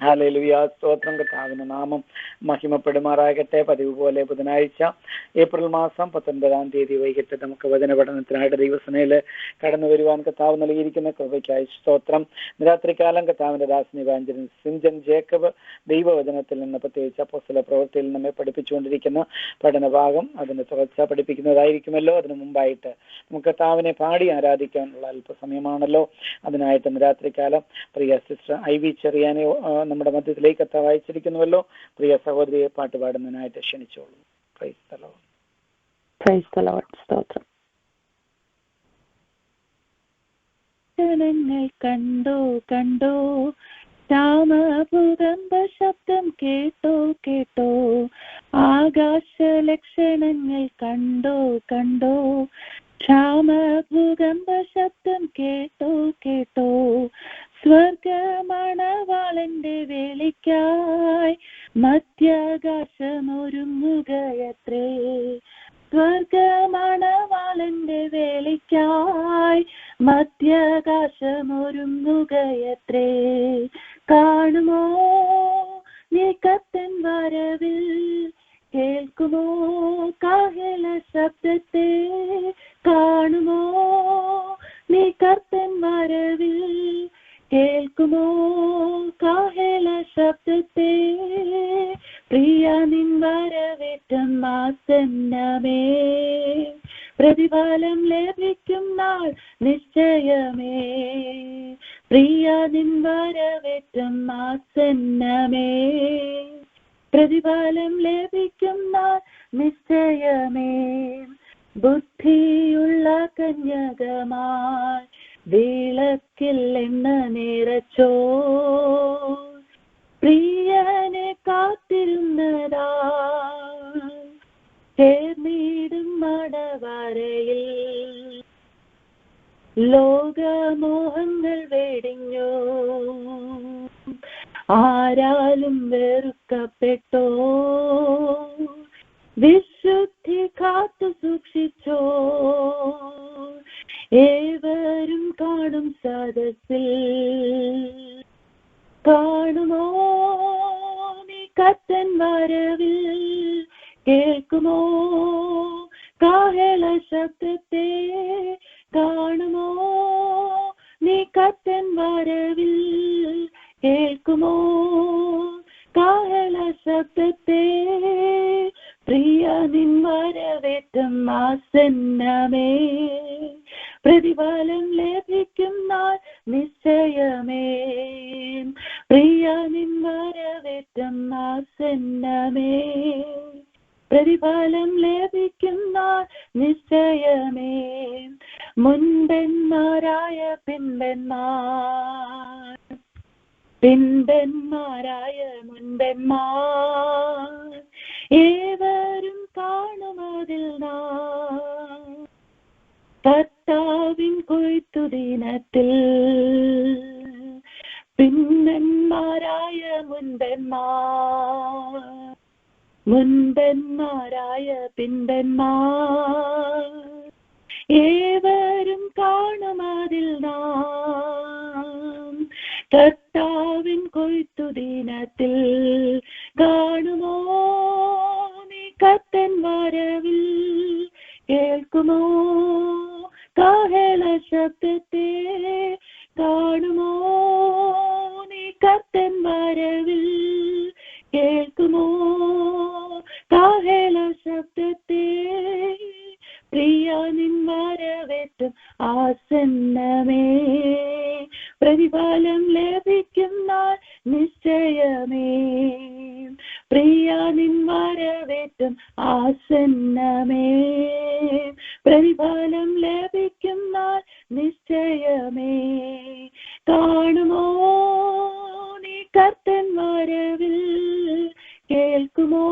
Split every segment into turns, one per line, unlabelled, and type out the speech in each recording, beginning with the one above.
Hallelujah. സ്തോത്രം. കർത്താവിന്റെ നാമം മഹിമപ്പെടുമാറാകട്ടെ. പതിവ് പോലെ ബുധനാഴ്ച ഏപ്രിൽ മാസം 19 വൈകിട്ട് നമുക്ക് വചന പഠനത്തിനായിട്ട് ദൈവസേനയിൽ കടന്നു വരുവാൻ കർത്താവ് നൽകിയിരിക്കുന്ന കൃപയ്ക്കായി സ്തോത്രം. രാത്രികാലം കർത്താവിന്റെ ദാസൻ ഇവാഞ്ചലിൻ സിഞ്ചൻ ജേക്കബ് ദൈവവചനത്തിൽ നിന്ന് പ്രത്യേകിച്ച് അപ്പോസ്തല പ്രവൃത്തിയിൽ നമ്മെ പഠിപ്പിച്ചുകൊണ്ടിരിക്കുന്ന പഠനഭാഗം അതിന്റെ തുടർച്ച പഠിപ്പിക്കുന്നതായിരിക്കുമല്ലോ. അതിനു മുമ്പായിട്ട് നമുക്ക് കർത്താവിനെ പാടി ആരാധിക്കാനുള്ള അല്പസമയമാണല്ലോ. അതിനായിട്ട് രാത്രികാലം പ്രിയ സിസ്റ്റർ ഐവി ചെറിയാനെ നമ്മുടെ മധ്യത്തിലേക്ക് കർത്താവ് അയച്ചിരിക്കുന്നുവല്ലോ. പ്രിയ സഹോദരിയെ പാട്ട് പാടുന്നതിനായിട്ട് ക്ഷണിച്ചോളൂ. Praise the Lord.
Praise the Lord. സ്തോത്രം. ജനങ്ങൾ കണ്ടോ കണ്ടോ രാമഭൂകമ്പ ശബ്ദം കേട്ടോ കേട്ടോ, ആകാശ ലക്ഷണങ്ങൾ കണ്ടോ കണ്ടോ ക്ഷാമഭൂകമ്പ ശബ്ദം കേട്ടോ കേട്ടോ, സ്വർഗമണവാളന്റെ വേളിക്കായി മധ്യാകാശമൊരുങ്ങുകയത്രേ, സ്വർഗമണവാളന്റെ വേളിക്കായി മധ്യാകാശമൊരുങ്ങുകയത്രേ, കാണുമോ നീ കർത്തൻ വരവിൽ, കേൾക്കുമോ കാഹള ശബ്ദത്തെ, കാണുമോ നീ കർത്തൻ വരവിൽ, കേൾക്കുമോ കാഹള ശബ്ദത്തെ, പ്രിയ നിൻ വരവേറ്റം ആസന്നമേ, പ്രതിഫലം ലഭിക്കും നാൾ നിശ്ചയമേ, പ്രിയ നിൻ വരവേറ്റം ആസന്നമേ, പ്രതിഫലം ലഭിക്കും നാൾ നിശ്ചയമേ, ബുദ്ധിയുള്ള കന്യകമായി വിളക്കിൽ എണ്ണ നിറച്ചോ, പ്രിയനെ കാത്തിരുന്നതാ ചേർന്നിടും മടവരയിൽ, ലോകമോഹങ്ങൾ വെടിഞ്ഞോ, ആരാലും വെറുക്കപ്പെട്ടോ, വിശുദ്ധി കാത്തു സൂക്ഷിച്ചോ, ഏവരും കാണും സദസ്സിൽ, കാണുമോ നീ കർത്തൻ വരവിൽ, കേൾക്കുമോ കാഹള ശബ്ദത്തെ, കാണുമോ നീ കർത്തൻ വരവിൽ, കേൾക്കുമോ കാഹള ശബ്ദത്തെ, പ്രിയ നിൻ വരവേറ്റം ആസന്നമേ, പ്രതിഫലം ലഭിക്കും നാൾ നിശ്ചയമേ, പ്രിയ നിൻ വരവേറ്റം ആസന്നമേ, പ്രതിഫലം ലഭിക്കും നാൾ നിശ്ചയമേ, മുൻപന്മാരായ പിൻപന്മാർ, പിൻപന്മാരായ മുൻപന്മാർ, ഏവരും കാണുമതിൽ നാം കർത്താവിൻ കൊയ്ത്തുദിനത്തിൽ, പിൻപന്മാരായ മുൻപന്മാർ, മുൻപന്മാരായ പിൻപന്മാർ, ഏവരും കാണുമതിൽ നാം കർത്താവിൻ കൊയ്ത്തുദിനത്തിൽ, കാണുമോ നീ കർത്തൻ വരവിൽ, കേൾക്കുമോ കാഹള ശബ്ദത്തെ, കാണുമോ നീ കർത്തൻ വരവിൽ, കേൾക്കുമോ കാഹള ശബ്ദത്തെ, പ്രിയ നിൻ വരവേറ്റം ആസന്നമേ, പ്രതിഫലം ലഭിക്കും നാൾ നിശ്ചയമേ, പ്രിയ നിൻ വരവേറ്റം ആസന്നമേ, പ്രതിഫലം ലഭിക്കും നാൾ നിശ്ചയമേ, കാണുമോ നീ കർത്തൻ വരവിൽ, കേൾക്കുമോ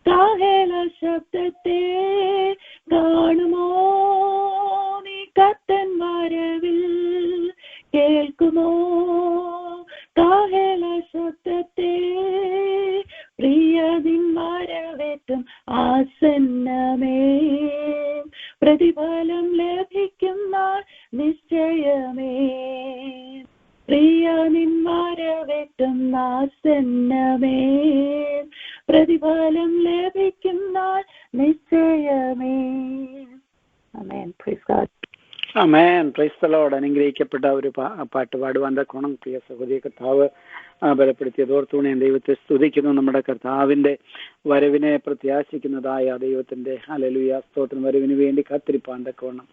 കാഹള ശബ്ദത്തെ, കാണുമോ നീ കർത്തൻ വരവിൽ, കേൾക്കുമോ കാഹള ശബ്ദത്തെ, പ്രിയ നിൻ വരവേറ്റം ആസന്നമേ, പ്രതിഫലം ലഭിക്കും നാൾ നിശ്ചയമേ, പ്രിയ നിൻ വരവേറ്റം ആസന്നമേ, പ്രതിഫലം ലഭിക്കുന്ന നിശ്ചയമേ. ആമേൻ. Praise God.
ആമേൻ. Praise the Lord. അനുഗ്രഹിക്കപ്പെട്ട ഒരു പാട്ട് പാടുവാൻ തക്കോണം പ്രിയ സഹോദരി കർത്താവ് ബലപ്പെടുത്തിയത് ഓർത്തുകൊണ്ട് ദൈവത്തെ സ്തുതിക്കുന്നു. നമ്മുടെ കർത്താവിന്റെ വരവിനെ പ്രത്യാശിക്കുന്നതായ ദൈവത്തിന്റെ ഹല്ലേലൂയ സ്തോത്രം. വരവിന് വേണ്ടി കാത്തിരിപ്പാൻ തക്കവണ്ണം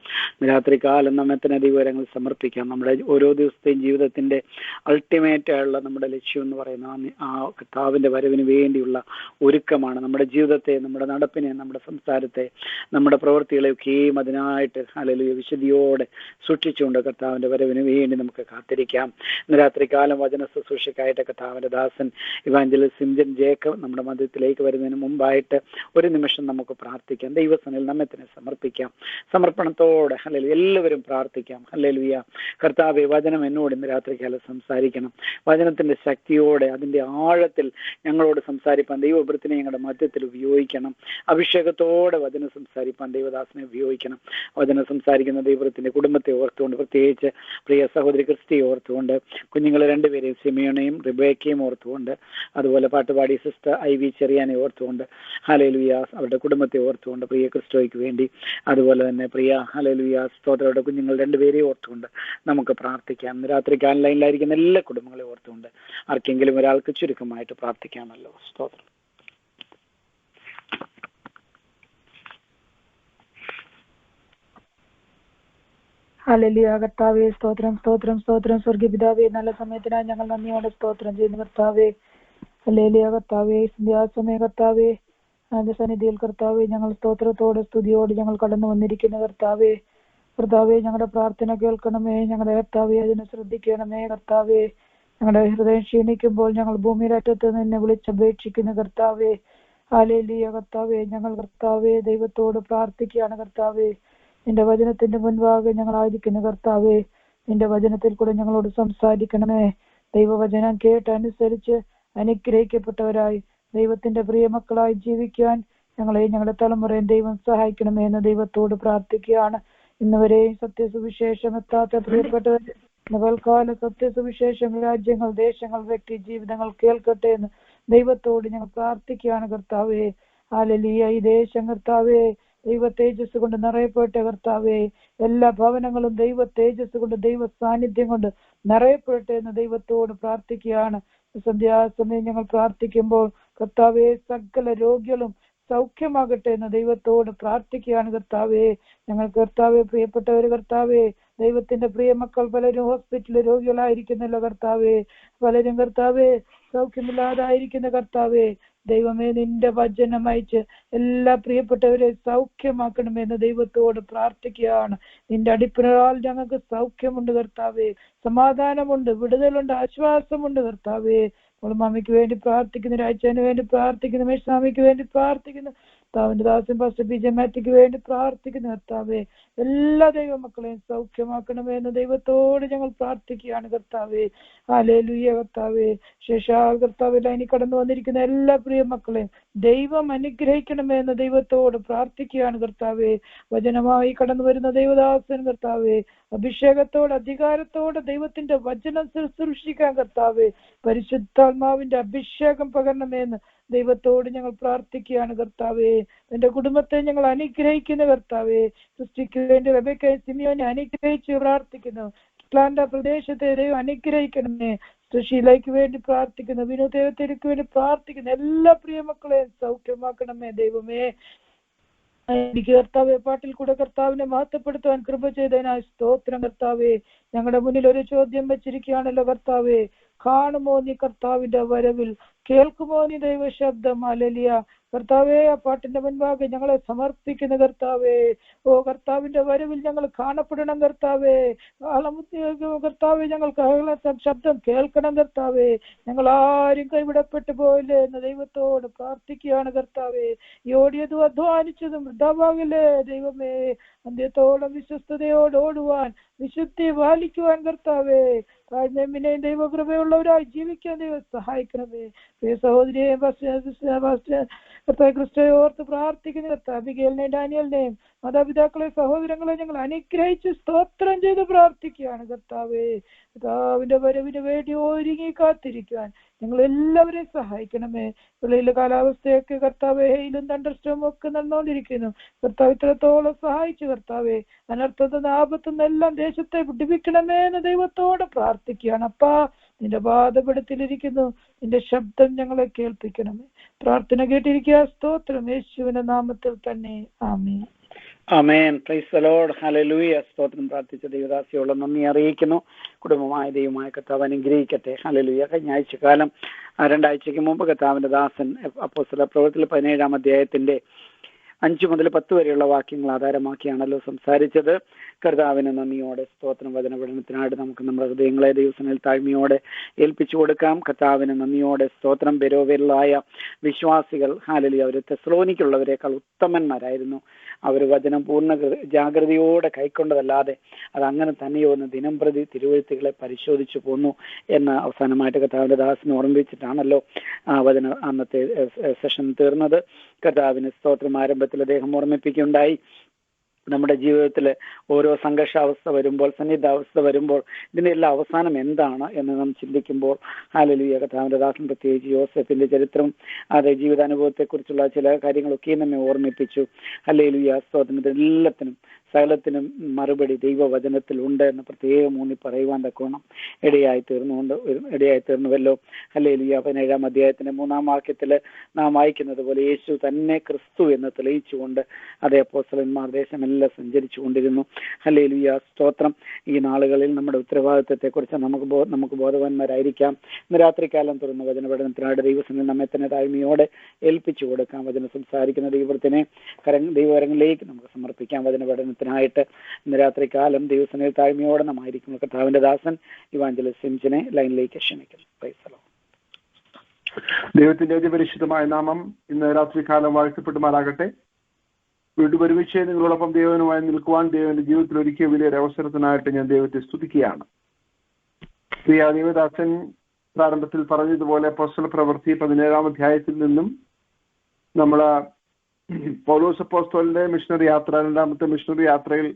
രാത്രി കാലം നമ്മെത്തന്നെ ദൈവകരങ്ങൾ സമർപ്പിക്കാം. നമ്മുടെ ഓരോ ദിവസത്തെയും ജീവിതത്തിന്റെ അൾട്ടിമേറ്റ് ആയുള്ള നമ്മുടെ ലക്ഷ്യം എന്ന് പറയുന്ന ആ കർത്താവിന്റെ വരവിന് വേണ്ടിയുള്ള ഒരുക്കമാണ്. നമ്മുടെ ജീവിതത്തെ, നമ്മുടെ നടപ്പിനെ, നമ്മുടെ സംസാരത്തെ, നമ്മുടെ പ്രവൃത്തികളെയൊക്കെയും അതിനായിട്ട് ഹല്ലേലൂയ വിശുദ്ധിയോടെ സൂക്ഷിച്ചുകൊണ്ട് കർത്താവിന്റെ വരവിന് വേണ്ടി നമുക്ക് കാത്തിരിക്കാം. ഇന്ന് രാത്രി കാലം വചന ശുശ്രൂഷയ്ക്കായിട്ട് കർത്താവിന്റെ ദാസൻ ഇവാഞ്ചലിസ്റ്റ് സിംജൻ ജേക്കബ് നമ്മുടെ മധ്യത്തിലേക്ക് വരുന്നതിന് മുമ്പായിട്ട് ഒരു നിമിഷം നമുക്ക് പ്രാർത്ഥിക്കാം. ദൈവസന്നിധിയിൽ നമ്മെ തന്നെ സമർപ്പിക്കാം. സമർപ്പണത്തോടെ ഹല്ലേലൂയ എല്ലാവരും പ്രാർത്ഥിക്കാം. ഹല്ലേലൂയ. കർത്താവേ, വചനം എന്നോട് ഇന്ന് രാത്രി കാലം സംസാരിക്കണം. വചനത്തിന്റെ ശക്തിയോടെ അതിന്റെ ആഴത്തിൽ ഞങ്ങളോട് സംസാരിപ്പാൻ ദൈവവൃത്തിനെ ഞങ്ങളുടെ മധ്യത്തിൽ ഉപയോഗിക്കണം. അഭിഷേകത്തോടെ വചനം സംസാരിപ്പാൻ ദൈവദാസനെ ഉപയോഗിക്കണം. വചനം സംസാരിക്കുന്ന ദൈവത്തിന്റെ കുടുംബത്തെ ഓർത്തുകൊണ്ട്, പ്രത്യേകിച്ച് പ്രിയ സഹോദരി ക്രിസ്റ്റിയെ ഓർത്തുകൊണ്ട്, കുഞ്ഞുങ്ങളെ രണ്ടുപേരെയും സിമിയോനെയും റിബേക്കയും ഓർത്തുകൊണ്ട്, അതുപോലെ പാട്ടുപാടി സിസ്റ്റർ IV ചെറിയാനെ ഓർത്തുകൊണ്ട്, ഹല്ലേലൂയ അവരുടെ കുടുംബത്തെ ഓർത്തുകൊണ്ട്, പ്രിയ ക്രിസ്റ്റോയ്ക്ക് വേണ്ടി, അതുപോലെ തന്നെ പ്രിയ ഹല്ലേലൂയ സ്തോത്രയുടെ കുഞ്ഞുങ്ങൾ രണ്ടുപേരെയും ഓർത്തുകൊണ്ട് നമുക്ക് പ്രാർത്ഥിക്കാം. രാത്രി ഓൺലൈനിലായിരിക്കുന്ന എല്ലാ കുടുംബങ്ങളെ ഓർത്തുകൊണ്ട് ആർക്കെങ്കിലും ഒരാൾക്ക് ചുരുക്കമായിട്ട് പ്രാർത്ഥിക്കാമല്ലോ. സ്തോത്രം.
ഹല്ലേലൂയ. കർത്താവേ, സ്തോത്രം സ്തോത്രം സ്തോത്രം. സ്വർഗ്ഗപിതാവേ, നല്ല സമയത്തിനായി ഞങ്ങൾ നന്ദിയോടെ സ്തോത്രം ചെയ്യുന്നു കർത്താവേ. ഹല്ലേലൂയ. കർത്താവേ, സന്ധ്യാസമയ കർത്താവേ, അതിന്റെ സന്നിധിയിൽ കർത്താവേ ഞങ്ങൾ സ്തോത്രത്തോടെ സ്തുതിയോട് ഞങ്ങൾ കടന്നു വന്നിരിക്കുന്ന കർത്താവേ. കർത്താവേ, ഞങ്ങളുടെ പ്രാർത്ഥന കേൾക്കണമേ. ഞങ്ങളുടെ കർത്താവേ അതിനെ ശ്രദ്ധിക്കണമേ. കർത്താവേ, ഞങ്ങളുടെ ഹൃദയം ക്ഷീണിക്കുമ്പോൾ ഞങ്ങൾ ഭൂമിയുടെ അറ്റത്ത് നിന്നെ വിളിച്ചപേക്ഷിക്കുന്ന കർത്താവേ. ഹല്ലേലൂയ. കർത്താവേ, ഞങ്ങൾ കർത്താവേ ദൈവത്തോട് പ്രാർത്ഥിക്കുകയാണ് കർത്താവേ. നിന്റെ വചനത്തിന്റെ മുൻപാകെ ഞങ്ങളായിരിക്കുന്നു കർത്താവേ. നിന്റെ വചനത്തിൽ കൂടെ ഞങ്ങളോട് സംസാരിക്കണമേ. ദൈവവചനം കേട്ടനുസരിച്ച് അനുഗ്രഹിക്കപ്പെട്ടവരായി ദൈവത്തിന്റെ പ്രിയമക്കളായി ജീവിക്കാൻ ഞങ്ങളെ ഞങ്ങളുടെ തലമുറയും ദൈവം സഹായിക്കണമേ എന്ന് ദൈവത്തോട് പ്രാർത്ഥിക്കുകയാണ്. ഇന്നുവരെയും സത്യസുവിശേഷം എത്താത്ത പ്രിയപ്പെട്ടവർ പൽക്കാല സത്യസുവിശേഷം രാജ്യങ്ങൾ, ദേശങ്ങൾ, വ്യക്തി ജീവിതങ്ങൾ കേൾക്കട്ടെ എന്ന് ദൈവത്തോട് ഞങ്ങൾ പ്രാർത്ഥിക്കുകയാണ് കർത്താവേ. ഹല്ലേലൂയ. ഈ ദേശം കർത്താവേ ദൈവ തേജസ് കൊണ്ട് നിറയപ്പെട്ട കർത്താവേ. എല്ലാ ഭവനങ്ങളും ദൈവ തേജസ് കൊണ്ട്, ദൈവ സാന്നിധ്യം കൊണ്ട് നിറയപ്പെടട്ടെ എന്ന് ദൈവത്തോട് പ്രാർത്ഥിക്കുകയാണ്. സന്ധ്യാസമയം ഞങ്ങൾ പ്രാർത്ഥിക്കുമ്പോൾ കർത്താവേ സകല രോഗികളും സൗഖ്യമാകട്ടെ എന്ന് ദൈവത്തോട് പ്രാർത്ഥിക്കുകയാണ് കർത്താവേ. ഞങ്ങൾ കർത്താവേ പ്രിയപ്പെട്ടവര് കർത്താവേ, ദൈവത്തിന്റെ പ്രിയമക്കൾ പലരും ഹോസ്പിറ്റലിൽ രോഗികളായിരിക്കുന്നല്ലോ കർത്താവേ. പലരും കർത്താവേ സൗഖ്യമില്ലാതായിരിക്കുന്ന കർത്താവേ. ദൈവമേ, നിന്റെ വചനം അയച്ച് എല്ലാ പ്രിയപ്പെട്ടവരെ സൗഖ്യമാക്കണമെന്ന് ദൈവത്തോട് പ്രാർത്ഥിക്കുകയാണ്. നിന്റെ അടിപ്പിണറാൽ ഞങ്ങൾക്ക് സൗഖ്യമുണ്ട് കർത്താവേ, സമാധാനമുണ്ട്, വിടുതലുണ്ട്, ആശ്വാസമുണ്ട് കർത്താവേ. മമ്മിക്ക് വേണ്ടി പ്രാർത്ഥിക്കുന്നു, രാജാന് വേണ്ടി പ്രാർത്ഥിക്കുന്നു, മേശാമിക്ക് വേണ്ടി പ്രാർത്ഥിക്കുന്നു, കർത്താവിന്റെ ദാസൻ പാസ്റ്റർ PJ മാറ്റിക്ക് വേണ്ടി പ്രാർത്ഥിക്കുന്നു കർത്താവേ. എല്ലാ ദൈവമക്കളെയും സൗഖ്യമാക്കണമേ എന്ന് ദൈവത്തോട് ഞങ്ങൾ പ്രാർത്ഥിക്കുകയാണ് കർത്താവേ. ഹല്ലേലൂയ. കർത്താവേ, ശേഷാൽ കർത്താവേ ലൈനിൽ കടന്നു വന്നിരിക്കുന്ന എല്ലാ പ്രിയ മക്കളെയും ദൈവം അനുഗ്രഹിക്കണമേ എന്ന് ദൈവത്തോട് പ്രാർത്ഥിക്കുകയാണ് കർത്താവേ. വചനമായി കടന്നു വരുന്ന ദൈവദാസൻ കർത്താവേ അഭിഷേകത്തോടെ അധികാരത്തോടെ ദൈവത്തിന്റെ വചനം ശുശ്രൂഷിക്കാൻ കർത്താവേ പരിശുദ്ധാത്മാവിന്റെ അഭിഷേകം പകരണമേന്ന് ദൈവത്തോട് ഞങ്ങൾ പ്രാർത്ഥിക്കുകയാണ് കർത്താവേ. എന്റെ കുടുംബത്തെ ഞങ്ങൾ അനുഗ്രഹിക്കുന്ന കർത്താവേ. സൃഷ്ടിക്ക് വേണ്ടി റബേക്കയും സിമിയോനെ അനുഗ്രഹിച്ച് പ്രാർത്ഥിക്കുന്നു. അറ്റ്ലാന്റ പ്രദേശത്തെ ദൈവം അനുഗ്രഹിക്കണമേ. സുശീലയ്ക്ക് വേണ്ടി പ്രാർത്ഥിക്കുന്നു, വിനോദേവത്തിക്ക് വേണ്ടി പ്രാർത്ഥിക്കുന്നു. എല്ലാ പ്രിയമക്കളെയും സൗഖ്യമാക്കണമേ ദൈവമേ. എനിക്ക് കർത്താവെ പാട്ടിൽ കൂടെ കർത്താവിനെ മഹത്വപ്പെടുത്തുവാൻ കൃപ ചെയ്തതിനായി സ്തോത്രം കർത്താവേ. ഞങ്ങളുടെ മുന്നിൽ ഒരു ചോദ്യം വെച്ചിരിക്കുകയാണല്ലോ കർത്താവേ. കാണുമോ നീ കർത്താവിന്റെ വരവിൽ? കേൾക്കുമോ നീ ദൈവ ശബ്ദം? ഹല്ലേലൂയ. കർത്താവേ, ആ പാട്ടിന്റെ മുൻപാകെ ഞങ്ങളെ സമർപ്പിക്കുന്ന കർത്താവേ. ഓ കർത്താവിന്റെ വരവിൽ ഞങ്ങൾ കാണപ്പെടണം കർത്താവേ. കർത്താവേ, ഞങ്ങൾക്ക് ശബ്ദം കേൾക്കണം കർത്താവേ. ഞങ്ങൾ ആരും കൈവിടപ്പെട്ടു പോയില്ലേ എന്ന് ദൈവത്തോട് പ്രാർത്ഥിക്കുകയാണ് കർത്താവേ. ഈ ഓടിയതും അധ്വാനിച്ചതും വൃഥാവാകില്ലേ ദൈവമേ. അന്ത്യത്തോളം വിശ്വസ്തയോട് ഓടുവാൻ, വിശുദ്ധി പാലിക്കുവാൻ കർത്താവേ താഴ്മയും ദൈവകൃപയുള്ളവരായി ജീവിക്കാൻ ദൈവം സഹായിക്കണമേ. പ്രിയ സഹോദരിയെ കർത്താവ് ക്രിസ്തുവെ ഓർത്ത് പ്രാർത്ഥിക്കുന്ന കർത്താവ് അബിഗേലിനെയും ഡാനിയലിനെയും മാതാപിതാക്കളെ സഹോദരങ്ങളെ ഞങ്ങൾ അനുഗ്രഹിച്ച് സ്തോത്രം ചെയ്ത് പ്രാർത്ഥിക്കുകയാണ് കർത്താവേ. കർത്താവിന്റെ വരവിന് വേണ്ടി ഒരുങ്ങി കാത്തിരിക്കുവാൻ ഞങ്ങൾ എല്ലാവരെയും സഹായിക്കണമേ. വെളിയിലെ കാലാവസ്ഥയൊക്കെ കർത്താവെ ഹെയിലും തണ്ടർസ്റ്റോമും ഒക്കെ നടന്നുകൊണ്ടിരിക്കുന്നു. കർത്താവ് ഇത്രത്തോളം സഹായിച്ചു കർത്താവെ. അനർത്ഥത്തുനിന്ന് ആപത്തുനിന്ന് എല്ലാം ദേശത്തെ വിടുവിക്കണമേ എന്ന് ദൈവത്തോട് പ്രാർത്ഥിക്കുകയാണ്. അപ്പാ, നിന്റെ പാദപീഠത്തിലിരിക്കുന്നു, നിന്റെ ശബ്ദം ഞങ്ങളെ കേൾപ്പിക്കണമേ. പ്രാർത്ഥന കേട്ടിരിക്കുക. സ്തോത്രം യേശുവിന്റെ നാമത്തിൽ തന്നെ. ആമേൻ.
ആമേൻ. Praise the lord. ഹല്ലേലൂയ. സ്തോത്രം. പ്രാർത്ഥിച്ച ദൈവദാസിയോട് നന്ദി അറിയിക്കുന്നു. കുടുംബമായ ദൈവമായ കർത്താവ് അനുഗ്രഹിക്കട്ടെ. ഹല്ലേലൂയ. കഴിഞ്ഞ ആഴ്ചക്കാലം 2 ആഴ്ചയ്ക്ക് മുമ്പ് കർത്താവിന്റെ ദാസൻ അപ്പോസ്തല പ്രവൃത്തിയിൽ 17-ാം അധ്യായത്തിന്റെ 5 മുതൽ 10 വരെയുള്ള വാക്യങ്ങൾ ആധാരമാക്കിയാണല്ലോ സംസാരിച്ചത്. കർത്താവിന് നന്ദിയോടെ സ്തോത്രം. വചന പഠനത്തിനായിട്ട് നമുക്ക് നമ്മുടെ ഹൃദയങ്ങളെ ദൈവസന്നിധിയിൽ താഴ്മയോടെ ഏൽപ്പിച്ചു കൊടുക്കാം. കർത്താവിന് നന്ദിയോടെ സ്തോത്രം. ബെരോവരിലായ വിശ്വാസികൾ ഹല്ലേലൂയ, അവർ തെസ്സലോനിക്കുള്ളവരെക്കാൾ ഉത്തമന്മാരായിരുന്നു. അവർ വചനം പൂർണ്ണ ജാഗ്രതയോടെ കൈക്കൊണ്ടതല്ലാതെ അത് അങ്ങനെ തന്നെയോ എന്ന് ദിനം പ്രതി തിരുവെഴുത്തുകളെ പരിശോധിച്ചു പോന്നു എന്ന് അവസാനമായിട്ട് കർത്താവിന്റെ ദാസനെ ഓർമ്മിപ്പിച്ചിട്ടാണല്ലോ വചന അന്നത്തെ സെഷൻ തീർന്നത്. കർത്താവിന് സ്തോത്രം. ആരംഭത്തിൽ അദ്ദേഹം ഓർമ്മിപ്പിക്കുകയുണ്ടായി, നമ്മുടെ ജീവിതത്തിൽ ഓരോ സംഘർഷാവസ്ഥ വരുമ്പോൾ, സന്നിധാവസ്ഥ വരുമ്പോൾ ഇതിന്റെ എല്ലാ അവസാനം എന്താണ് എന്ന് നാം ചിന്തിക്കുമ്പോൾ ഹല്ലേലൂയ, കർത്താവിന്റെ ദാസൻ പ്രത്യേകിച്ച് യോസേഫിന്റെ ചരിത്രം, അത് ജീവിതാനുഭവത്തെക്കുറിച്ചുള്ള ചില കാര്യങ്ങളൊക്കെ നമ്മെ ഓർമ്മിപ്പിച്ചു. ഹല്ലേലൂയ, സ്തോത്രം. എല്ലാത്തിനും സകലത്തിനും മറുപടി ദൈവവചനത്തിൽ ഉണ്ട് എന്ന് പ്രത്യേകം ഊന്നി പറയുവാൻ തക്കോണം ഇടയായി തീർന്നുവല്ലോ. ഹല്ലേലൂയ. 17-ാം അധ്യായത്തിന്റെ 3-ാം വാക്യത്തിൽ നാം വായിക്കുന്നത് പോലെ യേശു തന്നെ ക്രിസ്തു എന്ന് തെളിയിച്ചുകൊണ്ട് അതേ അപ്പോസ്തലന്മാർ ദേശമെല്ലാം സഞ്ചരിച്ചു കൊണ്ടിരുന്നു. ഹല്ലേലൂയ, സ്തോത്രം. ഈ നാളുകളിൽ നമ്മുടെ ഉത്തരവാദിത്വത്തെ കുറിച്ച് നമുക്ക് ബോധവാന്മാരായിരിക്കാം. ഇന്ന് രാത്രികാലം തുറന്ന വചന പഠനത്തിനായിട്ട് ദൈവസന്നിധിയിൽ നമ്മെ തന്നെ താഴ്മയോടെ ഏൽപ്പിച്ചു കൊടുക്കാം. വചനം സംസാരിക്കുന്ന ദൈവത്തിനെ ദൈവകരങ്ങളിലേക്ക് നമുക്ക് സമർപ്പിക്കാം. വചന പഠനത്തിനായിട്ട് ഇന്ന് രാത്രികാലം ദൈവസന്നിധിയിൽ താഴ്മയോടെ നമ്മായിരിക്കും. കർത്താവിന്റെ ദാസൻ ഇവാഞ്ചലിസ്റ്റ് സിംജിനെ ലൈനിലേക്ക് ക്ഷണിക്കുന്നു. Price the Lord.
ദൈവത്തിന്റെ അതിപരിശുദ്ധമായ നാമം ഇന്ന് രാത്രികാലം വാഴ്ത്തപ്പെട്ടുമാറാകട്ടെ. വീണ്ടും ഒരുമിച്ച് നിങ്ങളോടൊപ്പം ദൈവനുമായി നിൽക്കുവാൻ ദൈവന്റെ ജീവിതത്തിൽ ഒരുക്കിയ വലിയൊരു അവസരത്തിനായിട്ട് ഞാൻ ദൈവത്തെ സ്തുതിക്കുകയാണ്. പ്രിയ ദൈവദാസൻ പ്രാരംഭത്തിൽ പറഞ്ഞതുപോലെ അപ്പോസ്തല പ്രവൃത്തി 17-ാം അധ്യായത്തിൽ നിന്നും നമ്മൾ പൗലോസ് അപ്പോസ്തലന്റെ മിഷണറി യാത്ര, 2ാമത്തെ മിഷണറി യാത്രയിൽ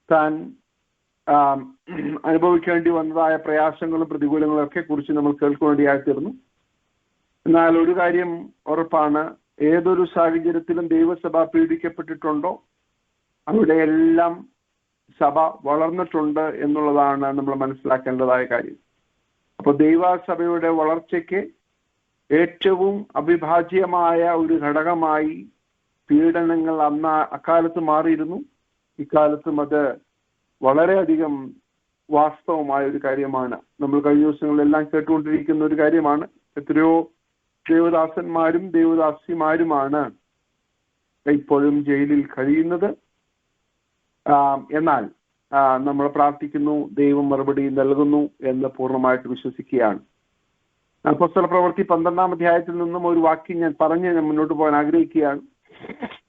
താൻ അനുഭവിക്കേണ്ടി വന്നതായ പ്രയാസങ്ങളും പ്രതികൂലങ്ങളും ഒക്കെ കുറിച്ച് നമ്മൾ കേൾക്കേണ്ടിയായിത്തീർന്നു. എന്നാൽ ഒരു കാര്യം ഉറപ്പാണ്, ഏതൊരു സാഹചര്യത്തിലും ദൈവസഭ പീഡിക്കപ്പെട്ടിട്ടുണ്ടോ അവിടെയെല്ലാം സഭ വളർന്നിട്ടുണ്ട് എന്നുള്ളതാണ് നമ്മൾ മനസ്സിലാക്കേണ്ടതായ കാര്യം. അപ്പൊ ദൈവസഭയുടെ വളർച്ചയ്ക്ക് ഏറ്റവും അവിഭാജ്യമായ ഒരു ഘടകമായി പീഡനങ്ങൾ അക്കാലത്ത് മാറിയിരുന്നു. ഇക്കാലത്തും അത് വളരെയധികം വാസ്തവമായ ഒരു കാര്യമാണ്. നമ്മൾ കഴിഞ്ഞ ദിവസങ്ങളിലെല്ലാം കേട്ടുകൊണ്ടിരിക്കുന്ന ഒരു കാര്യമാണ്. എത്രയോ ദേവദാസന്മാരും ദേവദാസിമാരുമാണ് ഇപ്പോഴും ജയിലിൽ കഴിയുന്നത്. എന്നാൽ നമ്മൾ പ്രാർത്ഥിക്കുന്നു, ദൈവം മറുപടി നൽകുന്നു എന്ന് പൂർണ്ണമായിട്ട് വിശ്വസിക്കുകയാണ്. അപ്പോസ്തല പ്രവൃത്തി 12-ാം അധ്യായത്തിൽ നിന്നും ഒരു വാക്യം ഞാൻ മുന്നോട്ട് പോകാൻ ആഗ്രഹിക്കുകയാണ്.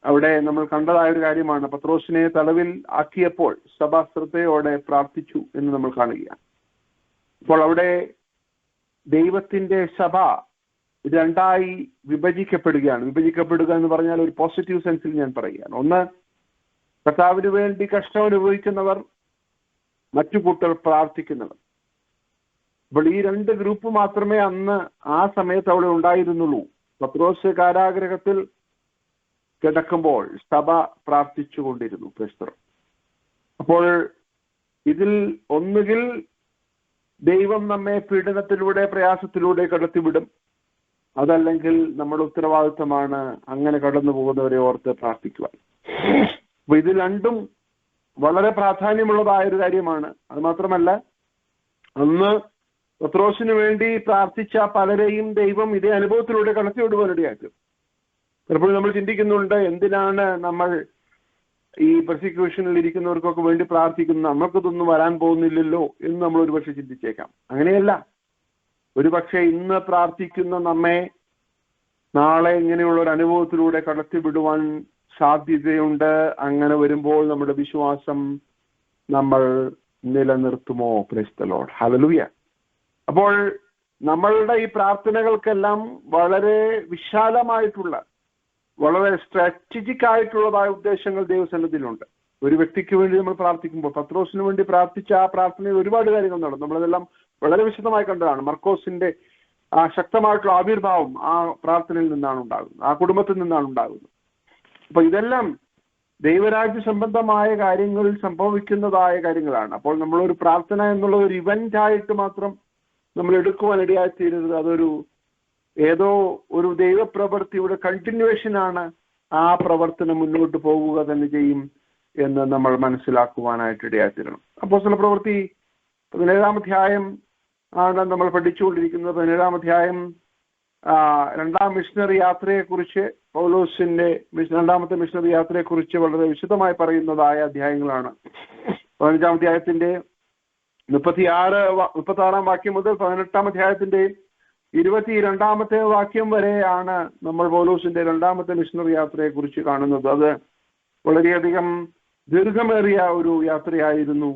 അവിടെ നമ്മൾ കണ്ടതായ ഒരു കാര്യമാണ്, പത്രോസിനെ തടവിൽ ആക്കിയപ്പോൾ സഭ ശ്രദ്ധയോടെ പ്രാർത്ഥിച്ചു എന്ന് നമ്മൾ കാണുകയാണ്. അപ്പോൾ അവിടെ ദൈവത്തിന്റെ സഭ 2ആയി വിഭജിക്കപ്പെടുകയാണ്. വിഭജിക്കപ്പെടുക എന്ന് പറഞ്ഞാൽ ഒരു പോസിറ്റീവ് സെൻസിൽ ഞാൻ പറയുകയാണ്. ഒന്ന്, കർത്താവിന് വേണ്ടി കഷ്ടം അനുഭവിക്കുന്നവർ, മറ്റു കൂട്ടർ പ്രാർത്ഥിക്കുന്നവർ. അപ്പോൾ ഈ 2 ഗ്രൂപ്പ് മാത്രമേ അന്ന് ആ സമയത്ത് അവിടെ ഉണ്ടായിരുന്നുള്ളൂ. പത്രോസ് കാരാഗ്രഹത്തിൽ കിടക്കുമ്പോൾ സഭ പ്രാർത്ഥിച്ചു കൊണ്ടിരുന്നു. ക്രിസ്തർ. അപ്പോൾ ഇതിൽ ഒന്നുകിൽ ദൈവം നമ്മെ പീഡനത്തിലൂടെ പ്രയാസത്തിലൂടെ കടത്തിവിടും, അതല്ലെങ്കിൽ നമ്മുടെ ഉത്തരവാദിത്തമാണ് അങ്ങനെ കടന്നു പോകുന്നവരെ ഓർത്ത് പ്രാർത്ഥിക്കുവാൻ. അപ്പൊ ഇത് രണ്ടും വളരെ പ്രാധാന്യമുള്ളതായ ഒരു കാര്യമാണ്. അത് മാത്രമല്ല, അന്ന് പത്രോസിന് വേണ്ടി പ്രാർത്ഥിച്ച പലരെയും ദൈവം ഇതേ അനുഭവത്തിലൂടെ കടത്തിവിടുവാനിടയാക്കും. ചിലപ്പോൾ നമ്മൾ ചിന്തിക്കുന്നുണ്ട്, എന്തിനാണ് നമ്മൾ ഈ പെർസിക്യൂഷനിൽ ഇരിക്കുന്നവർക്കൊക്കെ വേണ്ടി പ്രാർത്ഥിക്കുന്നത്, നമുക്കതൊന്നും വരാൻ പോകുന്നില്ലല്ലോ എന്ന് നമ്മൾ ഒരുപക്ഷെ ചിന്തിച്ചേക്കാം. അങ്ങനെയല്ല. ഒരുപക്ഷെ ഇന്ന് പ്രാർത്ഥിക്കുന്ന നമ്മെ നാളെ ഇങ്ങനെയുള്ള ഒരു അനുഭവത്തിലൂടെ കടത്തിവിടുവാൻ സാധ്യതയുണ്ട്. അങ്ങനെ വരുമ്പോൾ നമ്മുടെ വിശ്വാസം നമ്മൾ നിലനിർത്തുമോ? Praise the lord. ഹല്ലേലൂയ. അപ്പോൾ നമ്മളുടെ ഈ പ്രാർത്ഥനകൾക്കെല്ലാം വളരെ വിശാലമായിട്ടുള്ള, വളരെ സ്ട്രാറ്റജിക് ആയിട്ടുള്ളതായ ഉദ്ദേശങ്ങൾ ദൈവസന്നിധിയിലുണ്ട്. ഒരു വ്യക്തിക്ക് വേണ്ടി നമ്മൾ പ്രാർത്ഥിക്കുമ്പോൾ, പത്രോസിന് വേണ്ടി പ്രാർത്ഥിച്ച ആ പ്രാർത്ഥനയിൽ ഒരുപാട് കാര്യങ്ങൾ നടന്നു. നമ്മളതെല്ലാം വളരെ വിശദമായി കണ്ടതാണ്. മർക്കോസിന്റെ ആ ശക്തമായിട്ടുള്ള ആവിർഭാവം ആ പ്രാർത്ഥനയിൽ നിന്നാണ് ഉണ്ടാകുന്നത്, ആ കുടുംബത്തിൽ നിന്നാണ് ഉണ്ടാകുന്നത്. അപ്പൊ ഇതെല്ലാം ദൈവരാജ്യ സംബന്ധമായ കാര്യങ്ങളിൽ സംഭവിക്കുന്നതായ കാര്യങ്ങളാണ്. അപ്പോൾ നമ്മളൊരു പ്രാർത്ഥന എന്നുള്ള ഒരു ഇവന്റ് ആയിട്ട് മാത്രം നമ്മൾ എടുക്കുവാൻ ഇടയായിത്തീരരുത്. അതൊരു ഏതോ ഒരു ദൈവപ്രവൃത്തിയുടെ കണ്ടിന്യൂവേഷൻ ആണ്. ആ പ്രവർത്തനം മുന്നോട്ട് പോകുക തന്നെ ചെയ്യും എന്ന് നമ്മൾ മനസ്സിലാക്കുവാനായിട്ട് ഇടയായിത്തീരണം. അപ്പോസ്തല പ്രവൃത്തി 17-ാം അധ്യായം ആണ് നമ്മൾ പഠിച്ചുകൊണ്ടിരിക്കുന്നത്. 17-ാം അധ്യായം രണ്ടാം മിഷണറി യാത്രയെക്കുറിച്ച്, പൗലോസിന്റെ രണ്ടാമത്തെ മിഷണറി യാത്രയെക്കുറിച്ച് വളരെ വിശദമായി പറയുന്നതായ അധ്യായങ്ങളാണ്. 15-ാം അധ്യായത്തിന്റെ 36-ാം വാക്യം മുതൽ 18-ാം അധ്യായത്തിന്റെ 22-ാമത്തെ വാക്യം വരെയാണ് നമ്മൾ പൗലോസിന്റെ രണ്ടാമത്തെ മിഷണറി യാത്രയെക്കുറിച്ച് കാണുന്നത്. അത് വളരെയധികം ദീർഘമേറിയ ഒരു യാത്രയായിരുന്നു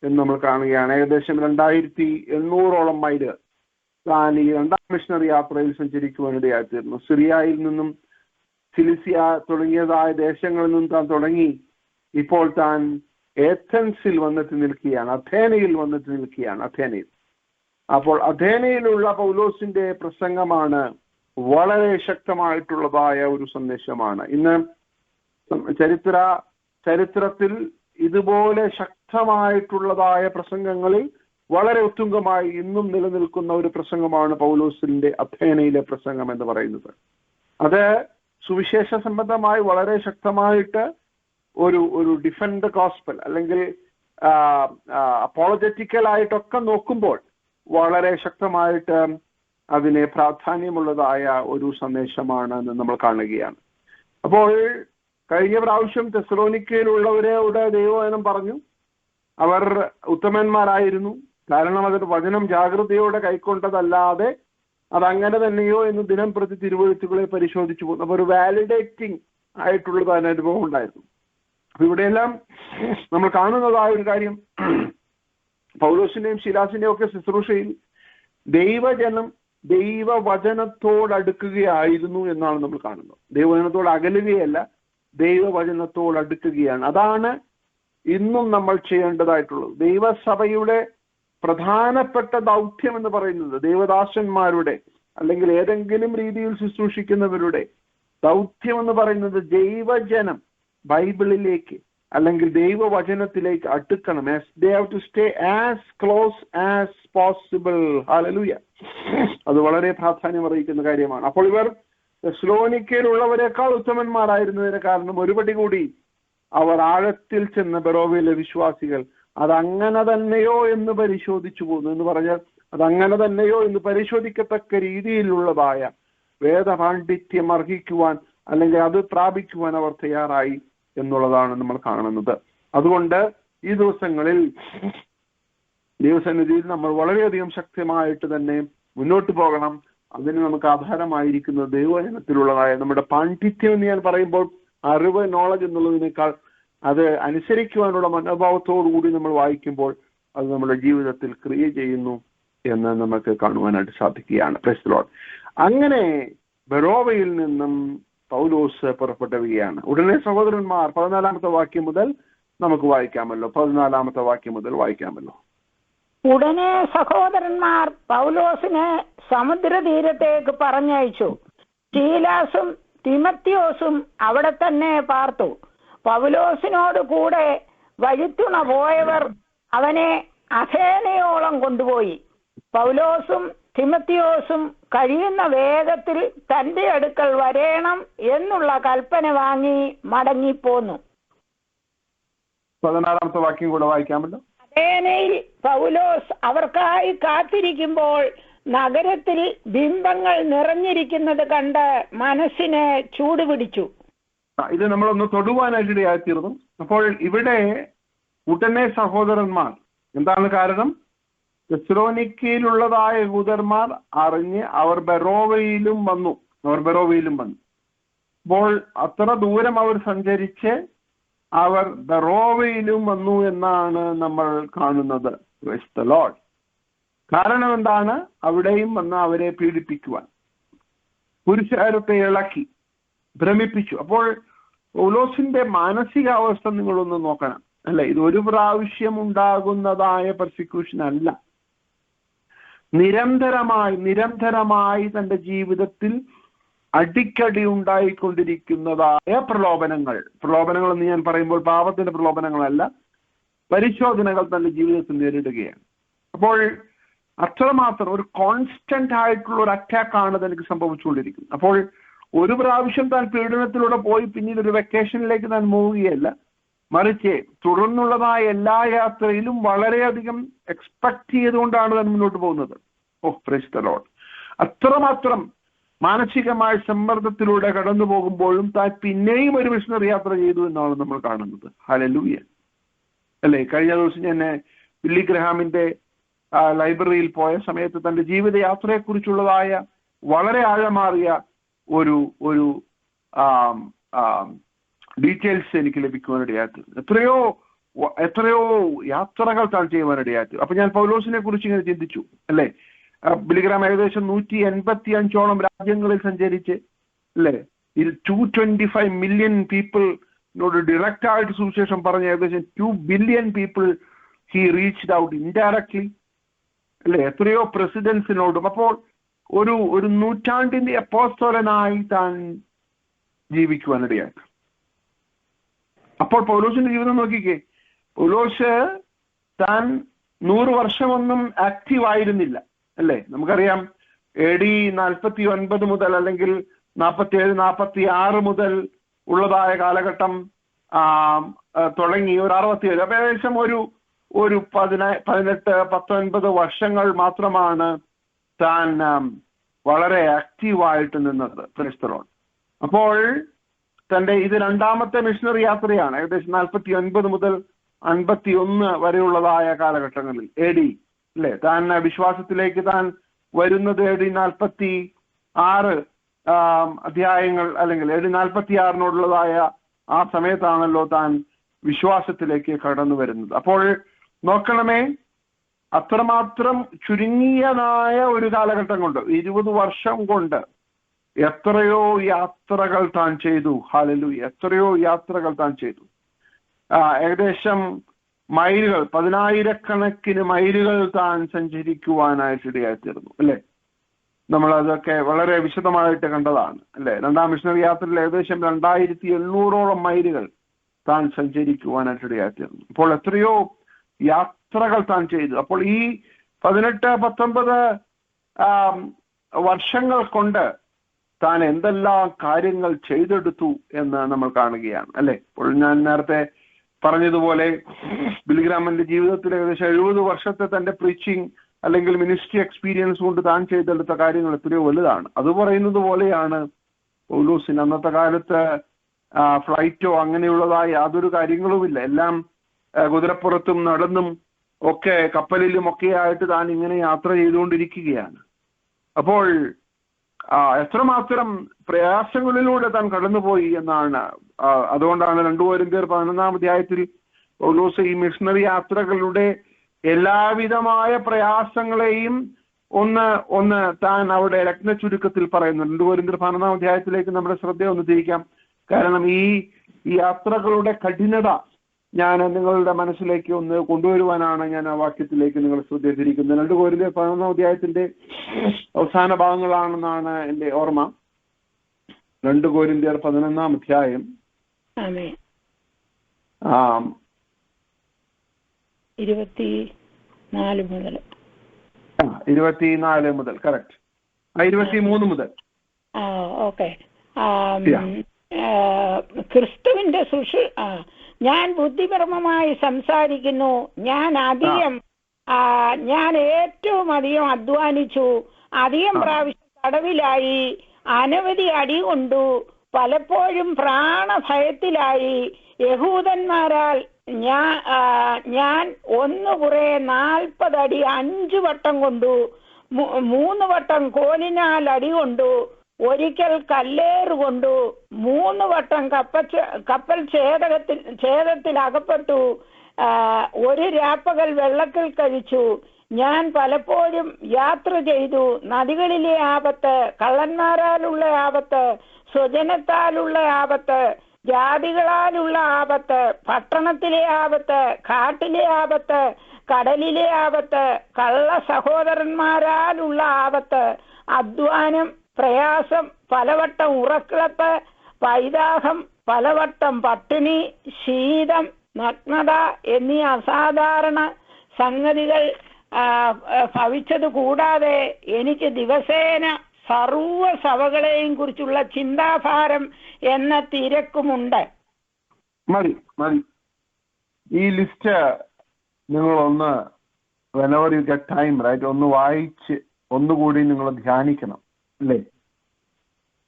എന്ന് നമ്മൾ കാണുകയാണ്. ഏകദേശം 2800 മൈല് താൻ ഈ രണ്ടാം മിഷണറി യാത്രയിൽ സഞ്ചരിക്കുവാനിടയായിത്തീർന്നു. സിറിയയിൽ നിന്നും സിലിസിയ തുടങ്ങിയതായ ദേശങ്ങളിൽ നിന്നും താൻ തുടങ്ങി ഇപ്പോൾ താൻ ഏഥൻസിൽ വന്നെത്തി നിൽക്കുകയാണ്, അഥേനയിൽ വന്നെത്തി നിൽക്കുകയാണ്. അഥേനയിൽ. അപ്പോൾ അഥേനയിലുള്ള പൗലോസിന്റെ പ്രസംഗമാണ് വളരെ ശക്തമായിട്ടുള്ളതായ ഒരു സന്ദേശമാണ്. ഇന്ന് ചരിത്രത്തിൽ ഇതുപോലെ ശക്തമായിട്ടുള്ളതായ പ്രസംഗങ്ങളിൽ വളരെ ഉത്തുംഗമായി ഇന്നും നിലനിൽക്കുന്ന ഒരു പ്രസംഗമാണ് പൗലോസിന്റെ അഥേനയിലെ പ്രസംഗം എന്ന് പറയുന്നത്. അത് സുവിശേഷ സംബന്ധമായി വളരെ ശക്തമായിട്ട് ഒരു ഡിഫെൻഡ് ദ ഗോസ്പൽ അല്ലെങ്കിൽ അപ്പോളജറ്റിക്കൽ ആയിട്ടൊക്കെ നോക്കുമ്പോൾ വളരെ ശക്തമായിട്ട് അതിന് പ്രാധാന്യമുള്ളതായ ഒരു സന്ദേശമാണ് എന്ന് നമ്മൾ കാണുകയാണ്. അപ്പോൾ കഴിഞ്ഞ പ്രാവശ്യം തെസ്സലോനിക്കയിലുള്ളവരോട് ദൈവവചനം പറഞ്ഞു. അവർ ഉത്തമന്മാരായിരുന്നു, കാരണം അതൊരു വചനം ജാഗ്രതയോടെ കൈക്കൊണ്ടതല്ലാതെ അതങ്ങനെ തന്നെയോ എന്ന് ദിനം പ്രതി തിരുവെഴുത്തുകളെ പരിശോധിച്ചു പോകുന്നു. അപ്പൊ ഒരു വാലിഡേറ്റിംഗ് ആയിട്ടുള്ളത് അതിന് അനുഭവം ഉണ്ടായിരുന്നു. അപ്പൊ ഇവിടെയെല്ലാം നമ്മൾ കാണുന്നതായ ഒരു കാര്യം, പൗലോസിന്റെയും ശിലാസിന്റെയും ഒക്കെ ശുശ്രൂഷയിൽ ദൈവജനം ദൈവവചനത്തോടടുക്കുകയായിരുന്നു എന്നാണ് നമ്മൾ കാണുന്നത്. ദൈവവചനത്തോട് അകലുകയല്ല, ദൈവവചനത്തോട് അടുക്കുകയാണ്. അതാണ് ഇന്നും നമ്മൾ ചെയ്യേണ്ടതായിട്ടുള്ളത്. ദൈവസഭയുടെ പ്രധാനപ്പെട്ട ദൗത്യം എന്ന് പറയുന്നത്, ദൈവദാസന്മാരുടെ അല്ലെങ്കിൽ ഏതെങ്കിലും രീതിയിൽ ശുശ്രൂഷിക്കുന്നവരുടെ ദൗത്യം എന്ന് പറയുന്നത് ദൈവജനം ബൈബിളിലേക്ക് അല്ലെങ്കിൽ ദൈവവചനത്തിലേക്ക് അടുക്കണം. they have to stay as close as possible. Hallelujah. അത് വളരെ പ്രാധാന്യം അറിയിക്കുന്ന കാര്യമാണ്. അപ്പോൾ ഇവർ തെസ്സലോനിക്കയിലുള്ളവരെക്കാൾ ഉത്തമന്മാരായിരുന്നതിന് കാരണം ഒരുപടി കൂടി അവർ ആഴത്തിൽ ചെന്ന ബെറോവയിലെ വിശ്വാസികൾ അതങ്ങനെ തന്നെയോ എന്ന് പരിശോധിച്ചു പോകുന്നു. എന്ന് പറഞ്ഞാൽ അതങ്ങനെ തന്നെയോ എന്ന് പരിശോധിക്കത്തക്ക രീതിയിലുള്ളതായ വേദപാണ്ഡിത്യം അർഹിക്കുവാൻ അല്ലെങ്കിൽ അത് പ്രാപിക്കുവാൻ അവർ തയ്യാറായി എന്നുള്ളതാണ് നമ്മൾ കാണുന്നത്. അതുകൊണ്ട് ഈ ദിവസങ്ങളിൽ ദൈവസന്നിധിയിൽ നമ്മൾ വളരെയധികം ശക്തമായിട്ട് തന്നെ മുന്നോട്ട് പോകണം. അതിന് നമുക്ക് ആധാരമായിരിക്കുന്നത് ദൈവവചനത്തിലുള്ളതായ നമ്മുടെ പാണ്ഡിത്യം എന്ന് ഞാൻ പറയുമ്പോൾ അറിവ്, നോളജ് എന്നുള്ളതിനേക്കാൾ അത് അനുസരിക്കുവാനുള്ള മനോഭാവത്തോടുകൂടി നമ്മൾ വായിക്കുമ്പോൾ അത് നമ്മുടെ ജീവിതത്തിൽ ക്രിയ ചെയ്യുന്നു എന്ന് നമുക്ക് കാണുവാനായിട്ട് സാധിക്കുകയാണ്. Price the Lord. അങ്ങനെ ബെറോവയിൽ നിന്നും പൗലോസ് പുറപ്പെടുകയാണ്. ഉടനെ സഹോദരന്മാർ 14-ാമത്തെ വാക്യം മുതൽ നമുക്ക് വായിക്കാമല്ലോ. 14-ാമത്തെ വാക്യം മുതൽ വായിക്കാമല്ലോ.
ഉടനെ സഹോദരന്മാർ പൗലോസിനെ സമുദ്രതീരത്തേക്ക് പറഞ്ഞയച്ചു. ശീലാസും തിമത്തിയോസും അവിടെ തന്നെ പാർത്തു. പൗലോസിനോട് കൂടെ വഴിത്തുണ പോയവർ അവനെ അഥേനയോളം കൊണ്ടുപോയി. പൗലോസും തിമത്തിയോസും കഴിയുന്ന വേഗത്തിൽ തന്റെ അടുക്കൽ വരേണം എന്നുള്ള കൽപ്പന വാങ്ങി മടങ്ങിപ്പോന്നു.
16-ാമത്തെ വാക്യം കൂടെ വായിക്കാമല്ലോ.
അഥേനയിൽ പൗലോസ് അവർക്കായി കാത്തിരിക്കുമ്പോൾ നഗരത്തിൽ ബിംബങ്ങൾ നിറഞ്ഞിരിക്കുന്നത് കണ്ട് മനസ്സിനെ ചൂടുപിടിച്ചു.
ഇത് നമ്മളൊന്ന് തൊടുവാനായിട്ട് ഇടയായിത്തീർന്നു. അപ്പോൾ ഇവിടെ ഉടനെ സഹോദരന്മാർ, എന്താണ് കാരണം? തെസ്സലോനിക്കയിലുള്ളതായ യഹൂദന്മാർ അറിഞ്ഞ് അവർ ബെറോവയിലും വന്നു. അപ്പോൾ അത്ര ദൂരം അവർ സഞ്ചരിച്ച് അവർ ബെറോവയിലും വന്നു എന്നാണ് നമ്മൾ കാണുന്നത്. Price the Lord. കാരണം എന്താണ്? അവിടെയും വന്ന് അവരെ പീഡിപ്പിക്കുവാൻ, പുരുഷാരത്തെ ഇളക്കി ഭ്രമിപ്പിച്ചു. അപ്പോൾ പൗലോസിന്റെ മാനസികാവസ്ഥ നിങ്ങളൊന്ന് നോക്കണം, അല്ലെ? ഇത് ഒരു പ്രാവശ്യം ഉണ്ടാകുന്നതായ പെർസിക്യൂഷൻ അല്ല. നിരന്തരമായി തന്റെ ജീവിതത്തിൽ അടിക്കടി ഉണ്ടായിക്കൊണ്ടിരിക്കുന്നതായ പ്രലോഭനങ്ങൾ എന്ന് ഞാൻ പറയുമ്പോൾ പാപത്തിന്റെ പ്രലോഭനങ്ങളല്ല, പരിശോധനകൾ തന്റെ ജീവിതത്തിൽ നേരിടുകയാണ്. അപ്പോൾ അത്രമാത്രം ഒരു കോൺസ്റ്റന്റ് ആയിട്ടുള്ള ഒരു അറ്റാക്കാണ് തനിക്ക് സംഭവിച്ചുകൊണ്ടിരിക്കുന്നത്. അപ്പോൾ ഒരു പ്രാവശ്യം താൻ പീഡനത്തിലൂടെ പോയി പിന്നീട് ഒരു വെക്കേഷനിലേക്ക് താൻ പോവുകയല്ല, മറിച്ച് തുടർന്നുള്ളതായ എല്ലാ യാത്രയിലും വളരെയധികം എക്സ്പെക്ട് ചെയ്തുകൊണ്ടാണ് താൻ മുന്നോട്ട് പോകുന്നത്. Price the Lord. അത്രമാത്രം മാനസികമായ സമ്മർദ്ദത്തിലൂടെ കടന്നു പോകുമ്പോഴും താൻ പിന്നെയും ഒരു മിഷണറി യാത്ര ചെയ്തു എന്നാണ് നമ്മൾ കാണുന്നത്. ഹല്ലേലൂയ അല്ലേ? കഴിഞ്ഞ ദിവസം ഞാൻ ബില്ലി ഗ്രഹാമിന്റെ ലൈബ്രറിയിൽ പോയ സമയത്ത് തന്റെ ജീവിതയാത്രയെക്കുറിച്ചുള്ളതായ വളരെ ആഴമാറിയ ഒരു ഡീറ്റെയിൽസ് എനിക്ക് ലഭിക്കുവാനിടയായി. എത്രയോ യാത്രകൾ താൻ ചെയ്യുവാനിടയായി. അപ്പൊ ഞാൻ പൗലോസിനെ കുറിച്ച് ഇങ്ങനെ ചിന്തിച്ചു അല്ലേ. ബില്ലി ഗ്രഹാം ഏകദേശം 185 രാജ്യങ്ങളിൽ സഞ്ചരിച്ച് അല്ലേ, 225 മില്യൺ പീപ്പിളിനോട് ഡയറക്റ്റ് ആയിട്ട് സുവിശേഷം പറഞ്ഞ ഏകദേശം 2 billion people he reached out indirectly അല്ലെ, എത്രയോ പ്രസിഡൻസിനോടും. അപ്പോൾ ഒരു നൂറ്റാണ്ടിന്റെ അപ്പോസ്തലനായി താൻ ജീവിക്കുവാനിടയായി. അപ്പോൾ പൗലോസിന്റെ ജീവിതം നോക്കിക്കേ. പൗലോസ് താൻ 100 വർഷമൊന്നും ആക്റ്റീവ് ആയിരുന്നില്ല അല്ലേ. നമുക്കറിയാം AD 49 മുതൽ അല്ലെങ്കിൽ 47, 46 മുതൽ ഉള്ളതായ കാലഘട്ടം തുടങ്ങി ഒരു 67, അപ്പൊ ഏകദേശം ഒരു 18, 19 വർഷങ്ങൾ മാത്രമാണ് താൻ വളരെ ആക്റ്റീവായിട്ട് നിന്നത്. Price the Lord. അപ്പോൾ തന്റെ ഇത് രണ്ടാമത്തെ മിഷണറി യാത്രയാണ്. ഏകദേശം 49 മുതൽ 51 വരെയുള്ളതായ കാലഘട്ടങ്ങളിൽ AD അല്ലെ. താൻ വിശ്വാസത്തിലേക്ക് താൻ വരുന്നത് AD 46 അധ്യായങ്ങൾ അല്ലെങ്കിൽ AD 46 ആ സമയത്താണല്ലോ താൻ വിശ്വാസത്തിലേക്ക് കടന്നു വരുന്നത്. അപ്പോൾ നോക്കണമേ, അത്രമാത്രം ചുരുങ്ങിയതായ ഒരു കാലഘട്ടം കൊണ്ട് 20 വർഷം കൊണ്ട് എത്രയോ യാത്രകൾ താൻ ചെയ്തു. ഹല്ലേലൂയ. എത്രയോ യാത്രകൾ താൻ ചെയ്തു. ഏകദേശം മൈലുകൾ, 10,000-കണക്കിന് മൈലുകൾ താൻ സഞ്ചരിക്കുവാനായിട്ടിടയായിത്തീർന്നു അല്ലെ. നമ്മൾ അതൊക്കെ വളരെ വിശദമായിട്ട് കണ്ടതാണ് അല്ലെ. രണ്ടാം മിഷണറി യാത്രയിൽ ഏകദേശം 2800 മൈലുകൾ താൻ സഞ്ചരിക്കുവാനായിട്ടിടയായിത്തീർന്നു. അപ്പോൾ എത്രയോ യാത്രകൾ താൻ ചെയ്തു. അപ്പോൾ ഈ 18-19 വർഷങ്ങൾ കൊണ്ട് താൻ എന്തെല്ലാം കാര്യങ്ങൾ ചെയ്തെടുത്തു എന്ന് നമ്മൾ കാണുകയാണ് അല്ലെ. ഇപ്പോൾ ഞാൻ നേരത്തെ പറഞ്ഞതുപോലെ ബില്ലി ഗ്രഹാമിന്റെ ജീവിതത്തിൽ ഏകദേശം 70 വർഷത്തെ തന്റെ പ്രീച്ചിങ് അല്ലെങ്കിൽ മിനിസ്ട്രി എക്സ്പീരിയൻസ് കൊണ്ട് താൻ ചെയ്തെടുത്ത കാര്യങ്ങൾ എത്രയോ വലുതാണ്. അത് പറയുന്നത് പോലെയാണ് പൗലോസിന് അന്നത്തെ കാലത്ത് ഫ്ലൈറ്റോ അങ്ങനെയുള്ളതായ യാതൊരു കാര്യങ്ങളുമില്ല. എല്ലാം കുതിരപ്പുറത്തും നടന്നും ഒക്കെ കപ്പലിലും ഒക്കെ ആയിട്ട് താൻ ഇങ്ങനെ യാത്ര ചെയ്തുകൊണ്ടിരിക്കുകയാണ്. അപ്പോൾ എത്രമാത്രം പ്രയാസങ്ങളിലൂടെ താൻ കടന്നുപോയി എന്നാണ്. അതുകൊണ്ടാണ് 2 കൊരിന്ത്യർ 11 അധ്യായത്തിൽ പൗലോസ് ഈ മിഷണറി യാത്രകളുടെ എല്ലാവിധമായ പ്രയാസങ്ങളെയും ഒന്ന് താൻ അവിടെ രത്ന ചുരുക്കത്തിൽ പറയുന്നു. 2 കൊരിന്ത്യർ 11 അധ്യായത്തിലേക്ക് നമ്മുടെ ശ്രദ്ധ ഒന്ന് തിരിക്കാം. കാരണം ഈ യാത്രകളുടെ കഠിനത ഞാൻ നിങ്ങളുടെ മനസ്സിലേക്ക് ഒന്ന് കൊണ്ടുവരുവാനാണ് ഞാൻ ആ വാക്യത്തിലേക്ക് നിങ്ങൾ ശ്രദ്ധ തിരിക്കുന്നത്. 2 കൊരിന്ത്യർ 11 അധ്യായത്തിന്റെ അവസാന ഭാഗങ്ങളാണെന്നാണ് എന്റെ ഓർമ്മ. 2 കൊരിന്ത്യർ 11 അധ്യായം 24 മുതൽ കറക്റ്റ് 23 മുതൽ.
ഓക്കെ. ക്രിസ്തുവിന്റെ ഞാൻ ബുദ്ധിപരമായി സംസാരിക്കുന്നു. ഞാൻ ഏറ്റവും അധികം അധ്വാനിച്ചു. അധികം പ്രാവശ്യം തടവിലായി. അനവധി അടി കൊണ്ടു. പലപ്പോഴും പ്രാണഭയത്തിലായി. യഹൂദന്മാരാൽ ഞാൻ 1 അടി 5 വട്ടം കൊണ്ടു. 3 വട്ടം കോലിനാൽ അടി കൊണ്ടു. ഒരിക്കൽ കല്ലേറ് കൊണ്ടു. 3 വട്ടം കപ്പൽ ഛേദത്തിൽ അകപ്പെട്ടു. 1 രാപ്പകൽ വെള്ളത്തിൽ കഴിച്ചു. ഞാൻ പലപ്പോഴും യാത്ര ചെയ്തു. നദികളിലെ ആപത്ത്, കള്ളന്മാരാലുള്ള ആപത്ത്, സ്വജനത്താലുള്ള ആപത്ത്, ജാതികളാലുള്ള ആപത്ത്, പട്ടണത്തിലെ ആപത്ത്, കാട്ടിലെ ആപത്ത്, കടലിലെ ആപത്ത്, കള്ള സഹോദരന്മാരാലുള്ള ആപത്ത്, അധ്വാനം, പ്രയാസം, പലവട്ടം ഉറക്കിളപ്പ്, പൈതാഹം, പലവട്ടം പട്ടിണി, ശീതം, നഗ്നത എന്നീ അസാധാരണ സംഗതികൾ ഭവിച്ചത് കൂടാതെ എനിക്ക് ദിവസേന സർവ സഭകളെയും കുറിച്ചുള്ള ചിന്താഭാരം എന്ന തിരക്കുമുണ്ട്.
മതി മതി. ഈ ലിസ്റ്റ് നിങ്ങളൊന്ന് whenever you get time, right, ഒന്ന് വായിച്ച് ഒന്നുകൂടി നിങ്ങൾ ധ്യാനിക്കണം, അല്ലേ?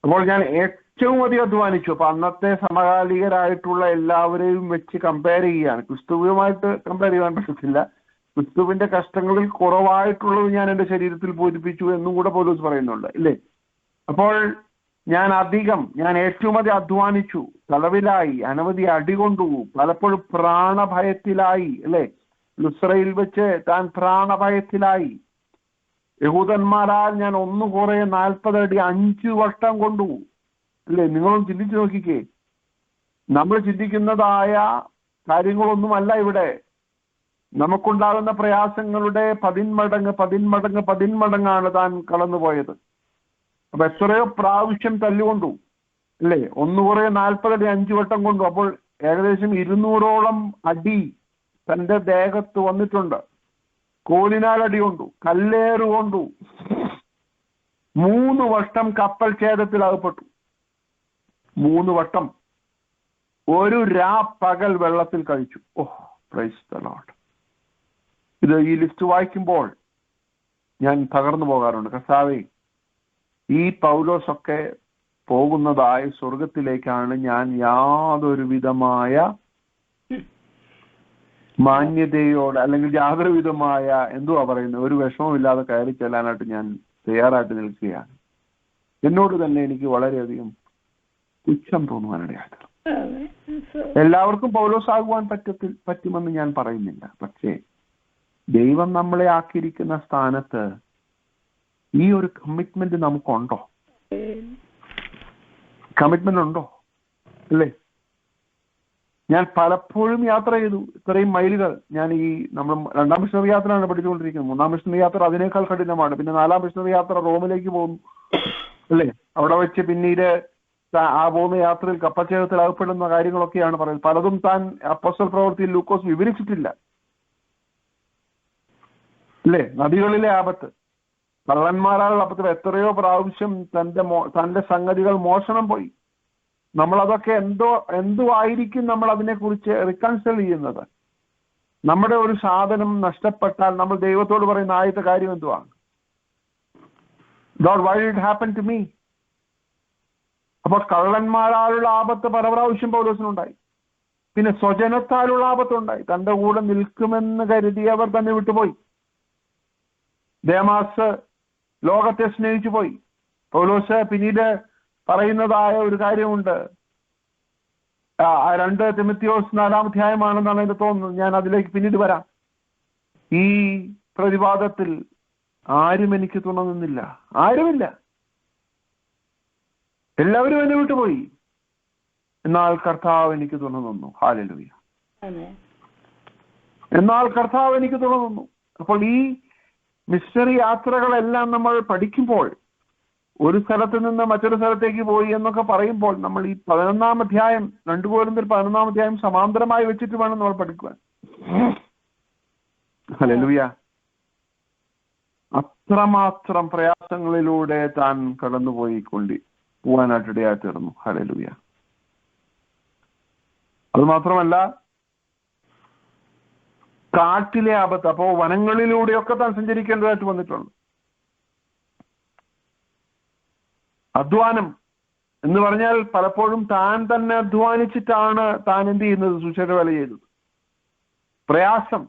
അപ്പോൾ ഞാൻ ഏറ്റവും അധികം അധ്വാനിച്ചു. അപ്പൊ അന്നത്തെ സമകാലികരായിട്ടുള്ള എല്ലാവരെയും വെച്ച് കമ്പയർ ചെയ്യുകയാണ്. ക്രിസ്തുവുമായിട്ട് കമ്പയർ ചെയ്യാൻ പറ്റത്തില്ല. ക്രിസ്തുവിന്റെ കഷ്ടങ്ങളിൽ കുറവായിട്ടുള്ളത് ഞാൻ എന്റെ ശരീരത്തിൽ പൂരിപ്പിച്ചു എന്നും കൂടെ പൗലോസ് പറയുന്നുണ്ട്, ഇല്ലേ? അപ്പോൾ ഞാൻ ഏറ്റവും അധികം അധ്വാനിച്ചു, തടവിലായി, അനവധി അടികൊണ്ടു, പലപ്പോഴും പ്രാണഭയത്തിലായി, അല്ലേ? ലുസ്രയിൽ വെച്ച് താൻ പ്രാണഭയത്തിലായി. യഹൂദന്മാരാൽ ഞാൻ ഒന്ന് കുറെ 40 അടി 5 വട്ടം കൊണ്ടു, അല്ലേ? നിങ്ങളൊന്ന് ചിന്തിച്ചു നോക്കിക്കേ. നമ്മൾ ചിന്തിക്കുന്നതായ കാര്യങ്ങളൊന്നുമല്ല ഇവിടെ. നമുക്കുണ്ടാകുന്ന പ്രയാസങ്ങളുടെ 10 മടങ്ങാണ് താൻ കടന്നുപോയത്. അപ്പൊ എത്രയോ പ്രാവശ്യം തല്ലുകൊണ്ടു, അല്ലേ? ഒന്ന് കുറെ 40 അടി 5 വട്ടം കൊണ്ടു. അപ്പോൾ ഏകദേശം 200ഓളം അടി തന്റെ ദേഹത്ത് വന്നിട്ടുണ്ട്. കോലിനാൽ അടി കൊണ്ടു, കല്ലേറ് കൊണ്ടു, 3 വട്ടം കപ്പൽ ഛേദത്തിൽ അകപ്പെട്ടു. 3 വട്ടം ഒരു പകൽ വെള്ളത്തിൽ കഴിച്ചു. ഓഹ്, പ്രൈസ് ദി ലോർഡ്. ഈ ലിസ്റ്റ് വായിക്കുമ്പോൾ ഞാൻ തകർന്നു പോകാറുണ്ട്. കർത്താവേ, ഈ പൗലോസൊക്കെ പോകുന്നതായ സ്വർഗത്തിലേക്കാണ് ഞാൻ യാതൊരു വിധമായ മാന്യതയോടെ അല്ലെങ്കിൽ യാതൊരു വിധമായ ഒരു വിഷമമില്ലാതെ കയറി ചെല്ലാനായിട്ട് ഞാൻ തയ്യാറായിട്ട് നിൽക്കുകയാണ്. എന്നോട് തന്നെ എനിക്ക് വളരെയധികം പുച്ഛം തോന്നുവാനിടയായിട്ട്. എല്ലാവർക്കും പൗലോസ് ആകുവാൻ പറ്റുമെന്ന് ഞാൻ പറയുന്നില്ല. പക്ഷേ ദൈവം നമ്മളെ ആക്കിയിരിക്കുന്ന സ്ഥാനത്ത് ഈ ഒരു കമ്മിറ്റ്മെന്റ് നമുക്കുണ്ടോ? കമ്മിറ്റ്മെന്റ് ഉണ്ടോ, അല്ലേ? ഞാൻ പലപ്പോഴും യാത്ര ചെയ്തു ഇത്രയും മൈലുകൾ. ഞാൻ നമ്മൾ 2ാം മിഷണറി യാത്രയാണ് പഠിച്ചുകൊണ്ടിരിക്കുന്നത്. 3ാം മിഷണറി യാത്ര അതിനേക്കാൾ കഠിനമാണ്. പിന്നെ 4ാം മിഷണറി യാത്ര റോമിലേക്ക് പോകുന്നു, അല്ലേ? അവിടെ വെച്ച് പിന്നീട് ആ പോകുന്ന യാത്രയിൽ കപ്പച്ചേതത്തിൽ അകപ്പെടുന്ന കാര്യങ്ങളൊക്കെയാണ് പറയുന്നത്. പലതും താൻ അപ്പോസ്തല പ്രവൃത്തിയിൽ ലൂക്കോസ് വിവരിച്ചിട്ടില്ല, അല്ലേ? നദികളിലെ ആപത്ത്, കള്ളന്മാരാലുള്ള ആപത്തിൽ എത്രയോ പ്രാവശ്യം തന്റെ സംഗതികൾ മോഷണം പോയി. നമ്മളതൊക്കെ എന്തുവായിരിക്കും നമ്മൾ അതിനെക്കുറിച്ച് റിക്കൺസിൽ ചെയ്യുന്നത്? നമ്മുടെ ഒരു സാധനം നഷ്ടപ്പെട്ടാൽ നമ്മൾ ദൈവത്തോട് പറയുന്ന ആദ്യത്തെ കാര്യം എന്തുവാണ്? God, why did it happen to me? അപ്പോൾ കള്ളന്മാരാലുള്ള ആപത്ത് പല പ്രാവശ്യം പൗലോസിനുണ്ടായി. പിന്നെ സ്വജനത്താലുള്ള ആപത്തുണ്ടായി. തന്റെ കൂടെ നിൽക്കുമെന്ന് കരുതിയവർ തന്നെ വിട്ടുപോയി. ദേമാസ് ലോകത്തെ സ്നേഹിച്ചു പോയി. പൗലോസ് പിന്നീട് പറയുന്നതായ ഒരു കാര്യമുണ്ട്. 2 തിമോഥെയോസ് 4ാം അധ്യായമാണെന്നാണ് എനിക്ക് തോന്നുന്നത്. ഞാൻ അതിലേക്ക് പിന്നീട് വരാം. ഈ പ്രതിവാദത്തിൽ ആരും എനിക്ക് തുണ നിന്നില്ല, ആരുമില്ല. എല്ലാവരും എന്നെ വിട്ടുപോയി. എന്നാൽ കർത്താവ് എനിക്ക് തുണ നിന്നു. ഹല്ലേലൂയ. എന്നാൽ കർത്താവ് എനിക്ക് തുണ നിന്നു. അപ്പോൾ ഈ മിഷണറി യാത്രകളെല്ലാം നമ്മൾ പഠിക്കുമ്പോൾ, ഒരു സ്ഥലത്ത് നിന്ന് മറ്റൊരു സ്ഥലത്തേക്ക് പോയി എന്നൊക്കെ പറയുമ്പോൾ, നമ്മൾ ഈ 11ാം അധ്യായം 2 കൊരിന്ത്യർ 11ാം അധ്യായം സമാന്തരമായി വെച്ചിട്ട് വേണം നമ്മൾ പഠിക്കുവാൻ. ഹല്ലേലൂയ. അത്രമാത്രം പ്രയാസങ്ങളിലൂടെ താൻ പോകാനായിട്ട് ഇടയായി തീർന്നു. ഹല്ലേലൂയ. അത് മാത്രമല്ല, കാട്ടിലെ ആപത്ത്, അപ്പോ വനങ്ങളിലൂടെയൊക്കെ താൻ സഞ്ചരിക്കേണ്ടതായിട്ട് വന്നിട്ടുണ്ട്. അധ്വാനം എന്ന് പറഞ്ഞാൽ പലപ്പോഴും താൻ തന്നെ അധ്വാനിച്ചിട്ടാണ് താൻ എന്ത് ചെയ്യുന്നത്? സുശേഷ വേല ചെയ്തത്. പ്രയാസം,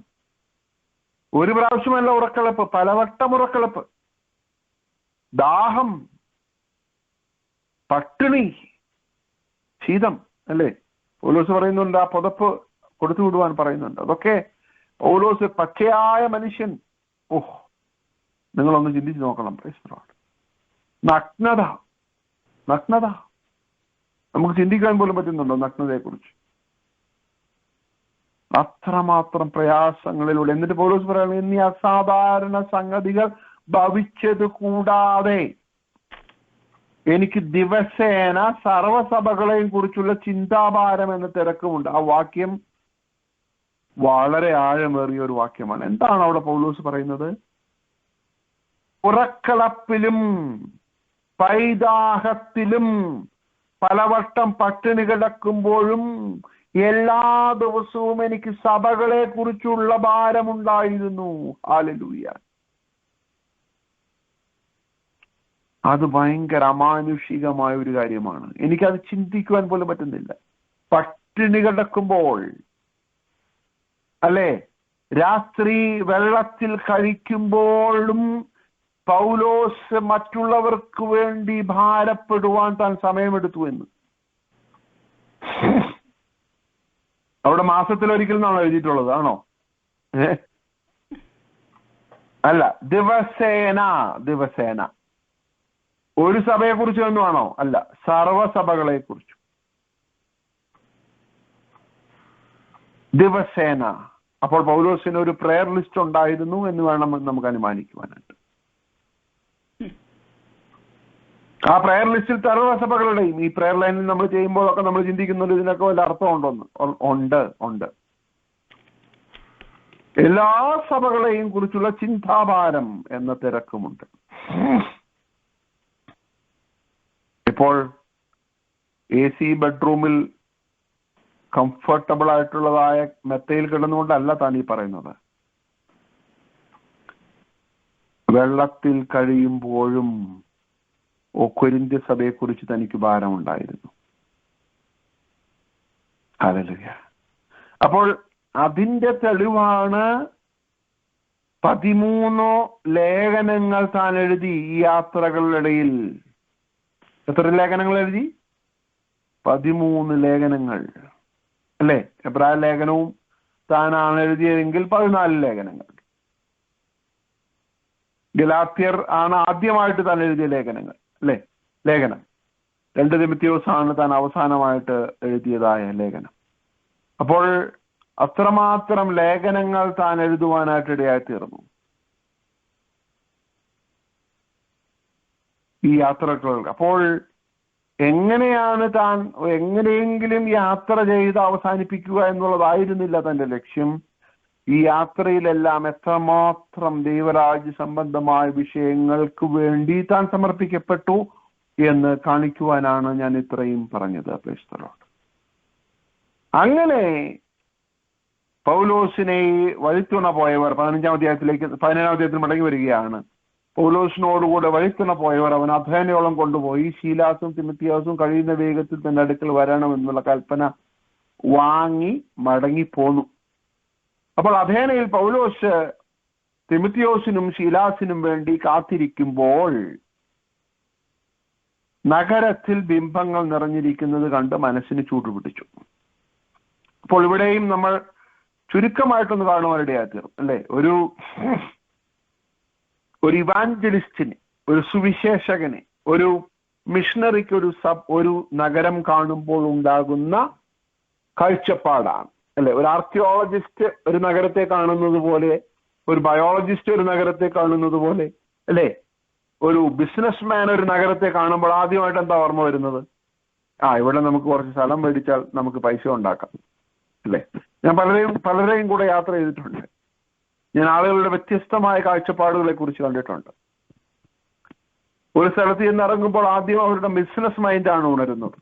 ഒരു പ്രാവശ്യമല്ല ഉറക്കളപ്പ്, പലവട്ടം ഉറക്കളപ്പ്, ദാഹം, പട്ടിണി, ശീതം, അല്ലേ? പൗലോസ് പറയുന്നുണ്ട്, ആ പുതപ്പ് കൊടുത്തു വിടുവാൻ പറയുന്നുണ്ട്. അതൊക്കെ പൗലോസ് പച്ചയായ മനുഷ്യൻ. ഓഹ്, നിങ്ങളൊന്ന് ചിന്തിച്ചു നോക്കണം. നഗ്നത, നമുക്ക് ചിന്തിക്കാൻ പോലും പറ്റുന്നുണ്ടോ നഗ്നതയെ കുറിച്ച്? അത്രമാത്രം പ്രയാസങ്ങളിലൂടെ. എന്നിട്ട് പൗലോസ് പറയുന്നത്, എന്നീ അസാധാരണ സംഗതികൾ ഭവിച്ചത് കൂടാതെ എനിക്ക് ദിവസേന സർവ്വസഭകളെയും കുറിച്ചുള്ള ചിന്താഭാരം എന്ന തിരക്കുമുണ്ട്. ആ വാക്യം വളരെ ആഴമേറിയ ഒരു വാക്യമാണ്. എന്താണ് അവിടെ പൗലോസ് പറയുന്നത്? ഉറക്കളപ്പിലും പൈതാഹത്തിലും പലവട്ടം പട്ടിണി കിടക്കുമ്പോഴും എല്ലാ ദിവസവും എനിക്ക് സഭകളെ കുറിച്ചുള്ള ഭാരമുണ്ടായിരുന്നു. ഹല്ലേലൂയ. അത് ഭയങ്കര അമാനുഷികമായ ഒരു കാര്യമാണ്. എനിക്കത് ചിന്തിക്കുവാൻ പോലും പറ്റുന്നില്ല. പട്ടിണി കിടക്കുമ്പോൾ, അല്ലെ, രാത്രി വെള്ളത്തിൽ കഴിക്കുമ്പോഴും പൗലോസ് മറ്റുള്ളവർക്ക് വേണ്ടി ഭാരപ്പെടുവാൻ താൻ സമയമെടുത്തു എന്ന്. അവിടെ മാസത്തിലൊരിക്കൽ എന്നാണോ എഴുതിയിട്ടുള്ളത്? ആണോ? അല്ല, ദിവസേന. ദിവസേന. ഒരു സഭയെ കുറിച്ച് ഒന്നുമാണോ? അല്ല, സർവസഭകളെ കുറിച്ച് ദിവസേന. അപ്പോൾ പൗലോസിന് ഒരു പ്രെയർ ലിസ്റ്റ് ഉണ്ടായിരുന്നു എന്ന് വേണം നമുക്ക് അനുമാനിക്കുവാനായിട്ട്. ആ പ്രെയർ ലിസ്റ്റിൽ സർവസഭകളുടെയും, ഈ പ്രെയർ ലൈനിൽ നമ്മൾ ചെയ്യുമ്പോഴൊക്കെ നമ്മൾ ചിന്തിക്കുന്നത് ഇതിനൊക്കെ വല്ല അർത്ഥം ഉണ്ടോന്ന്? ഉണ്ട്. എല്ലാ സഭകളെയും കുറിച്ചുള്ള ചിന്താഭാരം എന്ന തിരക്കുമുണ്ട്. ഇപ്പോൾ AC ബെഡ്റൂമിൽ കംഫർട്ടബിൾ ആയിട്ടുള്ളതായ മെത്തയിൽ കിടന്നുകൊണ്ടല്ല താൻ ഈ പറയുന്നത്. വെള്ളത്തിൽ കഴിയുമ്പോഴും കൊരിന്ത്യ സഭയെ കുറിച്ച് തനിക്ക് ഭാരമുണ്ടായിരുന്നു. ഹല്ലേലൂയ. അപ്പോൾ അതിന്റെ തെളിവാണ് 13 ലേഖനങ്ങൾ താൻ എഴുതി ഈ യാത്രകളിനിടയിൽ. എത്ര ലേഖനങ്ങൾ എഴുതി? 13 ലേഖനങ്ങൾ, അല്ലെ? എബ്രായ ലേഖനവും താനാണ് എഴുതിയതെങ്കിൽ 14 ലേഖനങ്ങൾ. ഗലാത്യർ ആണ് ആദ്യമായിട്ട് താൻ എഴുതിയ ലേഖനങ്ങൾ, അല്ലെ? ലേഖനം. 2 തിമോഥെയോസ് ആണ് താൻ അവസാനമായിട്ട് എഴുതിയതായ ലേഖനം. അപ്പോൾ അത്രമാത്രം ലേഖനങ്ങൾ താൻ എഴുതുവാനായിട്ട് ഇടയായി തീർന്നു ഈ യാത്രകൾ. അപ്പോൾ എങ്ങനെയാണ് താൻ എങ്ങനെയെങ്കിലും യാത്ര ചെയ്ത് അവസാനിപ്പിക്കുക എന്നുള്ളതായിരുന്നില്ല തന്റെ ലക്ഷ്യം. ഈ യാത്രയിലെല്ലാം എത്രമാത്രം ദൈവരാജ്യ സംബന്ധമായ വിഷയങ്ങൾക്ക് വേണ്ടി താൻ സമർപ്പിക്കപ്പെട്ടു എന്ന് കാണിക്കുവാനാണ് ഞാൻ ഇത്രയും പറഞ്ഞത്. Price the Lord. അങ്ങനെ പൗലോസിനെ വഴിത്തുണ പോയവർ 15-ാം അധ്യായത്തിൽ മടങ്ങി വരികയാണ്. പൗലോസിനോടുകൂടെ വഴിത്തുണ പോയവർ അവൻ അഥേനയോളം കൊണ്ടുപോയി ശീലാസും തിമോഥെയോസും കഴിയുന്ന വേഗത്തിൽ തന്റെ അടുക്കൽ വരണമെന്നുള്ള കൽപ്പന വാങ്ങി മടങ്ങിപ്പോന്നു. അപ്പോൾ അഥേനയിൽ പൗലോസ് തിമോഥെയോസിനും ശീലാസിനും വേണ്ടി കാത്തിരിക്കുമ്പോൾ നഗരത്തിൽ ബിംബങ്ങൾ നിറഞ്ഞിരിക്കുന്നത് കണ്ട് മനസ്സിന് ചൂടുപിടിച്ചു. അപ്പോൾ ഇവിടെയും നമ്മൾ ചുരുക്കമായിട്ടൊന്ന് കാണുവാനിടയായി തീർന്നു, അല്ലെ? ഒരു ഇവാഞ്ചലിസ്റ്റിന്, ഒരു സുവിശേഷകന്, ഒരു മിഷണറിക്ക് ഒരു നഗരം കാണുമ്പോൾ ഉണ്ടാകുന്ന കാഴ്ചപ്പാടാണ്, അല്ലെ? ഒരു ആർക്കിയോളജിസ്റ്റ് ഒരു നഗരത്തെ കാണുന്നത് പോലെ, ഒരു ബയോളജിസ്റ്റ് ഒരു നഗരത്തെ കാണുന്നത് പോലെ, അല്ലെ? ഒരു ബിസിനസ്മാൻ ഒരു നഗരത്തെ കാണുമ്പോൾ ആദ്യമായിട്ട് എന്താ ഓർമ്മ വരുന്നത്? ഇവിടെ നമുക്ക് കുറച്ച് സ്ഥലം മേടിച്ചാൽ നമുക്ക് പൈസ ഉണ്ടാക്കാം, അല്ലെ? ഞാൻ പലരെയും കൂടെ യാത്ര ചെയ്തിട്ടുണ്ട്. ഞാൻ ആളുകളുടെ വ്യത്യസ്തമായ കാഴ്ചപ്പാടുകളെ കുറിച്ച് കണ്ടിട്ടുണ്ട്. ഒരു സ്ഥലത്ത് നിന്ന് ഇറങ്ങുമ്പോൾ ആദ്യം അവരുടെ ബിസിനസ് മൈൻഡാണ് ഉണരുന്നത്.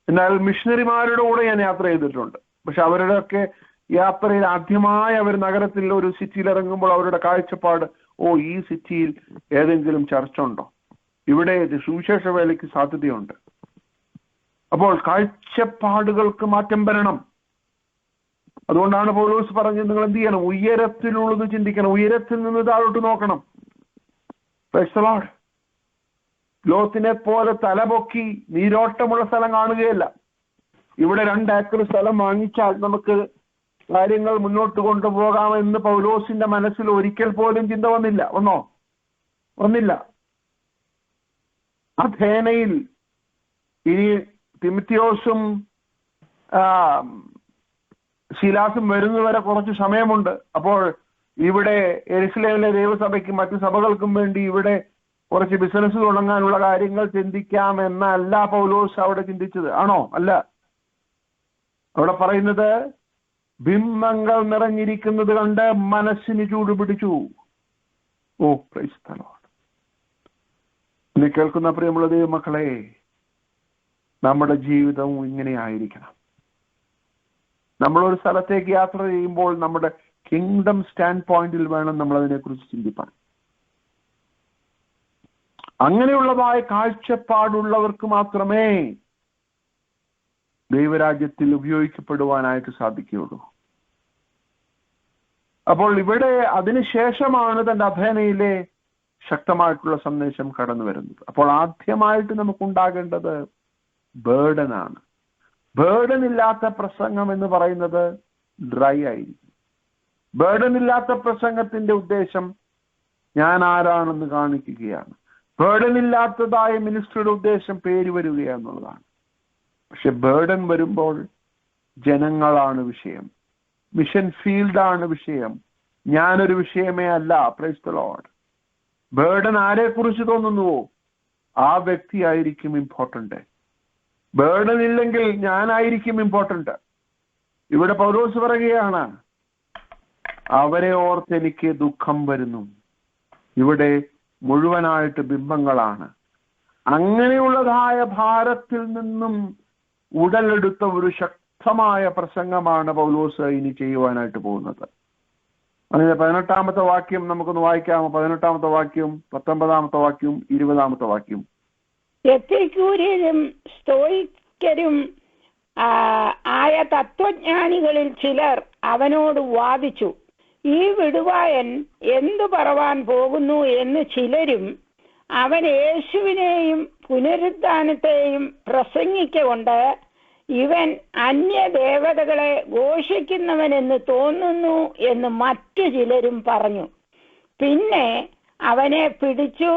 എന്നാൽ മിഷണറിമാരുടെ കൂടെ ഞാൻ യാത്ര ചെയ്തിട്ടുണ്ട്. പക്ഷെ അവരുടെയൊക്കെ യാത്രയിൽ ആദ്യമായി അവർ നഗരത്തിൽ ഒരു സിറ്റിയിൽ ഇറങ്ങുമ്പോൾ അവരുടെ കാഴ്ചപ്പാട്, ഈ സിറ്റിയിൽ ഏതെങ്കിലും ചർച്ച ഉണ്ടോ, ഇവിടെ സുവിശേഷ വേലയ്ക്ക് സാധ്യതയുണ്ട്. അപ്പോൾ കാഴ്ചപ്പാടുകൾക്ക് മാറ്റം വരണം. അതുകൊണ്ടാണ് പൗലോസ് പറഞ്ഞത്, നിങ്ങൾ എന്ത് ചെയ്യണം? ഉയരത്തിലുള്ളത് ചിന്തിക്കണം, ഉയരത്തിൽ നിന്ന് താഴോട്ട് നോക്കണം. Price the Lord. ലോത്തിനെ പോലെ തലപൊക്കി നീരോട്ടമുള്ള സ്ഥലം കാണുകയല്ല. ഇവിടെ 2 ഏക്കർ സ്ഥലം വാങ്ങിച്ചാൽ നമുക്ക് കാര്യങ്ങൾ മുന്നോട്ട് കൊണ്ടുപോകാമെന്ന് പൗലോസിന്റെ മനസ്സിൽ ഒരിക്കൽ പോലും ചിന്ത വന്നില്ല. അഥേനയിൽ ഇനി തിമോഥെയോസും ശീലാസും വരുന്നവരെ കുറച്ച് സമയമുണ്ട്. അപ്പോൾ ഇവിടെ യെരുശലേമിലെ ദൈവസഭയ്ക്കും മറ്റു സഭകൾക്കും വേണ്ടി ഇവിടെ കുറച്ച് ബിസിനസ് തുടങ്ങാനുള്ള കാര്യങ്ങൾ ചിന്തിക്കാം എന്നല്ല പൗലോസ് അവിടെ ചിന്തിച്ചത്. ആണോ? അല്ല. അവിടെ പറയുന്നത് ബിംബങ്ങൾ നിറഞ്ഞിരിക്കുന്നത് കണ്ട് മനസ്സിന് ചൂട് പിടിച്ചു. ഓ പ്രൈസ് ദി ലോർഡ്. ഇനി കേൾക്കുന്ന പ്രിയമുള്ള ദൈവമക്കളെ, നമ്മുടെ ജീവിതവും ഇങ്ങനെ ആയിരിക്കണം. നമ്മളൊരു സ്ഥലത്തേക്ക് യാത്ര ചെയ്യുമ്പോൾ നമ്മുടെ കിങ്ഡം സ്റ്റാൻഡ് പോയിന്റിൽ വേണം നമ്മൾ അതിനെക്കുറിച്ച് ചിന്തിപ്പാൻ. അങ്ങനെയുള്ളതായ കാഴ്ചപ്പാടുള്ളവർക്ക് മാത്രമേ ദൈവരാജ്യത്തിൽ ഉപയോഗിക്കപ്പെടുവാനായിട്ട് സാധിക്കുകയുള്ളൂ. അപ്പോൾ ഇവിടെ അതിനുശേഷമാണ് തന്റെ അഥേനയിലെ ശക്തമായിട്ടുള്ള സന്ദേശം കടന്നു വരുന്നത്. അപ്പോൾ ആദ്യമായിട്ട് നമുക്കുണ്ടാകേണ്ടത് ബേർഡനാണ്. ബേർഡൻ ഇല്ലാത്ത പ്രസംഗം എന്ന് പറയുന്നത് ഡ്രൈ ആയിരിക്കും. ബേർഡൻ ഇല്ലാത്ത പ്രസംഗത്തിന്റെ ഉദ്ദേശം ഞാൻ ആരാണെന്ന് കാണിക്കുകയാണ്. ബേർഡൻ ഇല്ലാത്തതായ മിനിസ്റ്ററുടെ ഉദ്ദേശം പേര് വരിക എന്നുള്ളതാണ്. പക്ഷെ ബേർഡൻ വരുമ്പോൾ ജനങ്ങളാണ് വിഷയം, മിഷൻ ഫീൽഡാണ് വിഷയം, ഞാനൊരു വിഷയമേ അല്ല. Price the Lord. ബേർഡൻ ആരെ കുറിച്ച് തോന്നുന്നുവോ ആ വ്യക്തിയായിരിക്കും ഇമ്പോർട്ടന്റ്. ബേർഡൻ ഇല്ലെങ്കിൽ ഞാനായിരിക്കും ഇമ്പോർട്ടന്റ്. ഇവിടെ പൗലോസ് പറയുകയാണ്, അവരെ ഓർത്ത് എനിക്ക് ദുഃഖം വരുന്നു. ഇവിടെ മുഴുവനായിട്ട് ബിംബങ്ങളാണ്. അങ്ങനെയുള്ളതായ ഭാരത്തിൽ നിന്നും ഉടലെടുത്ത ഒരു ശക്തമായ പ്രസംഗമാണ് പൗലോസ് ഇനി ചെയ്യുവാനായിട്ട് പോകുന്നത്. അതിന്റെ 18-ാമത്തെ വാക്യം നമുക്കൊന്ന് വായിക്കാമോ? 18-ാമത്തെ വാക്യവും 19-ാമത്തെ വാക്യവും 20-ാമത്തെ വാക്യവും.
എപ്പിക്യൂര്യരും സ്തോയിക്കരും ആയ തത്വജ്ഞാനികളിൽ ചിലർ അവനോട് വാദിച്ചു. ഈ വിടുവായൻ എന്തു പറവാൻ പോകുന്നു എന്ന് ചിലരും അവൻ യേശുവിനെയും പുനരുദ്ധാനത്തെയും പ്രസംഗിക്കൊണ്ട് ഇവൻ അന്യദേവതകളെ ഘോഷിക്കുന്നവനെന്ന് തോന്നുന്നു എന്ന് മറ്റു ചിലരും പറഞ്ഞു. പിന്നെ അവനെ പിടിച്ചു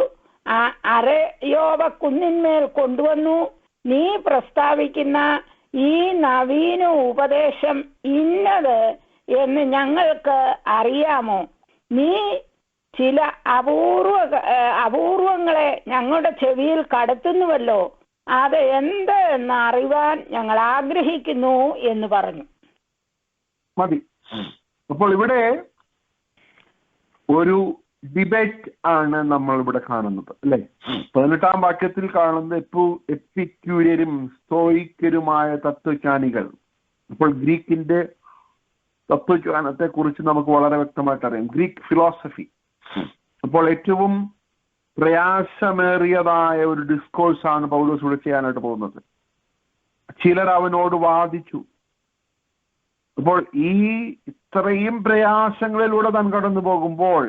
അരയോവ കുന്നിന്മേൽ കൊണ്ടുവന്നു. നീ പ്രസ്താവിക്കുന്ന ഈ നവീന ഉപദേശം ഇന്നത് എന്ന് ഞങ്ങൾക്ക് അറിയാമോ? നീ ചില അപൂർവങ്ങളെ ഞങ്ങളുടെ ചെവിയിൽ കടത്തുന്നുവല്ലോ. അത് എന്ത് എന്ന് അറിവാൻ ഞങ്ങൾ ആഗ്രഹിക്കുന്നു എന്ന് പറഞ്ഞു.
മതി. അപ്പോൾ ഇവിടെ ഒരു ഡിബേറ്റ് ആണ് നമ്മൾ ഇവിടെ കാണുന്നത്, അല്ലെ? 18-ാം വാക്യത്തിൽ കാണുന്ന എപ്പിക്യൂര്യരും സ്തോയിക്കരുമായ തത്വജ്ഞാനികൾ. അപ്പോൾ ഗ്രീക്കിന്റെ തത്വജ്ഞാനത്തെ കുറിച്ച് നമുക്ക് വളരെ വ്യക്തമായിട്ട് അറിയാം, ഗ്രീക്ക് ഫിലോസഫി. അപ്പോൾ ഏറ്റവും പ്രയാസമേറിയതായ ഒരു ഡിസ്കോഴ്സ് ആണ് പൗലോസ് ഇവിടെ ചെയ്യാനായിട്ട് പോകുന്നത്. ചിലർ അവനോട് വാദിച്ചു. അപ്പോൾ ഈ ഇത്രയും പ്രയാസങ്ങളിലൂടെ താൻ കടന്നു പോകുമ്പോൾ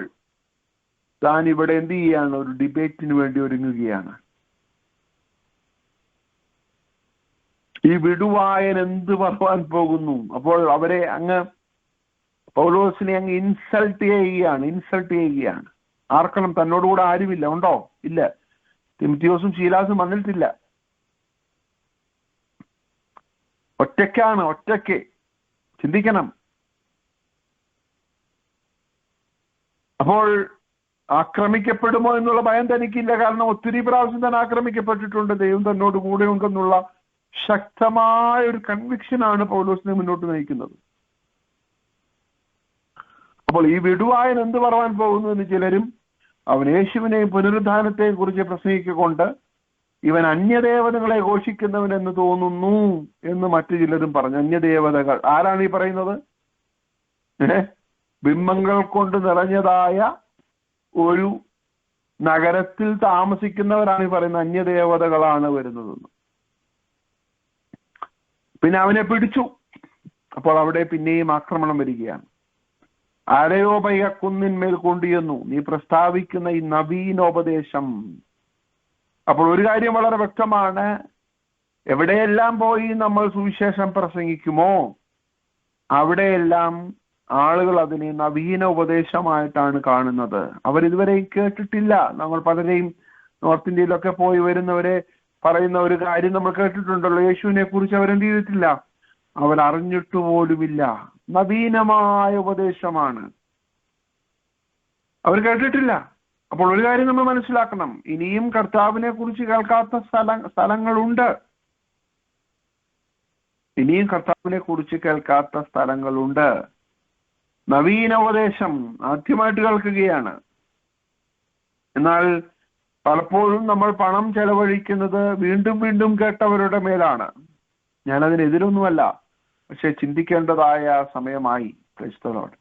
താൻ ഇവിടെ എന്ത് ചെയ്യാണ്? ഒരു ഡിബേറ്റിന് വേണ്ടി ഒരുങ്ങുകയാണ്. ഈ വിടുവായൻ എന്ത് പറയാൻ പോകുന്നു? അപ്പോൾ അവരെ അങ്ങ് പൗലോസിനെ അങ്ങ് ഇൻസൾട്ട് ചെയ്യുകയാണ്. ആർക്കണം? തന്നോടുകൂടെ ആരുമില്ല. ഉണ്ടോ? ഇല്ല. തിമോത്തിയോസും ശീലാസും വന്നിട്ടില്ല. ഒറ്റയ്ക്ക് ചിന്തിക്കണം. അപ്പോൾ ആക്രമിക്കപ്പെടുമോ എന്നുള്ള ഭയം തനിക്കില്ല. കാരണം ഒത്തിരി പ്രാവശ്യം തന്നെ ആക്രമിക്കപ്പെട്ടിട്ടുണ്ട്. ദൈവം തന്നോട് കൂടെ ഉണ്ടെന്നുള്ള ശക്തമായ ഒരു കൺവിക്ഷനാണ് പൗലോസിനെ മുന്നോട്ട് നയിക്കുന്നത്. അപ്പോൾ ഈ വിടുവായൻ എന്ത് പറയാൻ പോകുന്നു എന്ന് ചിലരും, അവൻ യേശുവിനെയും പുനരുദ്ധാനത്തെയും കുറിച്ച് പ്രസംഗിക്കൊണ്ട് ഇവൻ അന്യദേവതകളെ ഘോഷിക്കുന്നവൻ എന്ന് തോന്നുന്നു എന്ന് മറ്റു ചിലരും പറഞ്ഞു. അന്യദേവതകൾ ആരാണ് ഈ പറയുന്നത്? ബിംബങ്ങൾ കൊണ്ട് നിറഞ്ഞതായ ഒരു നഗരത്തിൽ താമസിക്കുന്നവരാണ് ഈ പറയുന്ന അന്യദേവതകളാണ് വരുന്നതെന്ന്. പിന്നെ അവനെ പിടിച്ചു. അപ്പോൾ അവിടെ പിന്നെയും ആക്രമണം വരികയാണ്. അരയോപയ കുന്നിന്മേൽ കൊണ്ടുവന്നു. നീ പ്രസ്താവിക്കുന്ന ഈ നവീനോപദേശം. അപ്പോൾ ഒരു കാര്യം വളരെ വ്യക്തമാണ്, എവിടെയെല്ലാം പോയി നമ്മൾ സുവിശേഷം പ്രസംഗിക്കുമോ അവിടെയെല്ലാം ആളുകൾ അതിനെ നവീന ഉപദേശമായിട്ടാണ് കാണുന്നത്. അവരിതുവരെ കേട്ടിട്ടില്ല. നമ്മൾ പലരെയും നോർത്ത് ഇന്ത്യയിലൊക്കെ പോയി വരുന്നവരെ പറയുന്ന ഒരു കാര്യം നമ്മൾ കേട്ടിട്ടുണ്ടല്ലോ, യേശുവിനെ കുറിച്ച് അവരെന്ത് ചെയ്തിട്ടില്ല, അവരറിഞ്ഞിട്ട് പോലുമില്ല. നവീനമായ ഉപദേശമാണ്. അവർ കേട്ടിട്ടില്ല. അപ്പോൾ ഒരു കാര്യം നമ്മൾ മനസ്സിലാക്കണം, ഇനിയും കർത്താവിനെ കുറിച്ച് കേൾക്കാത്ത സ്ഥലങ്ങളുണ്ട്. ഇനിയും കർത്താവിനെ കുറിച്ച് കേൾക്കാത്ത സ്ഥലങ്ങളുണ്ട്. നവീന ഉപദേശം ആദ്യമായിട്ട് കേൾക്കുകയാണ്. എന്നാൽ പലപ്പോഴും നമ്മൾ പണം ചെലവഴിക്കുന്നത് വീണ്ടും വീണ്ടും കേട്ടവരുടെ മേലാണ്. ഞാനതിനെതിരൊന്നുമല്ല, പക്ഷെ ചിന്തിക്കേണ്ടതായ സമയമായി. Praise the Lord.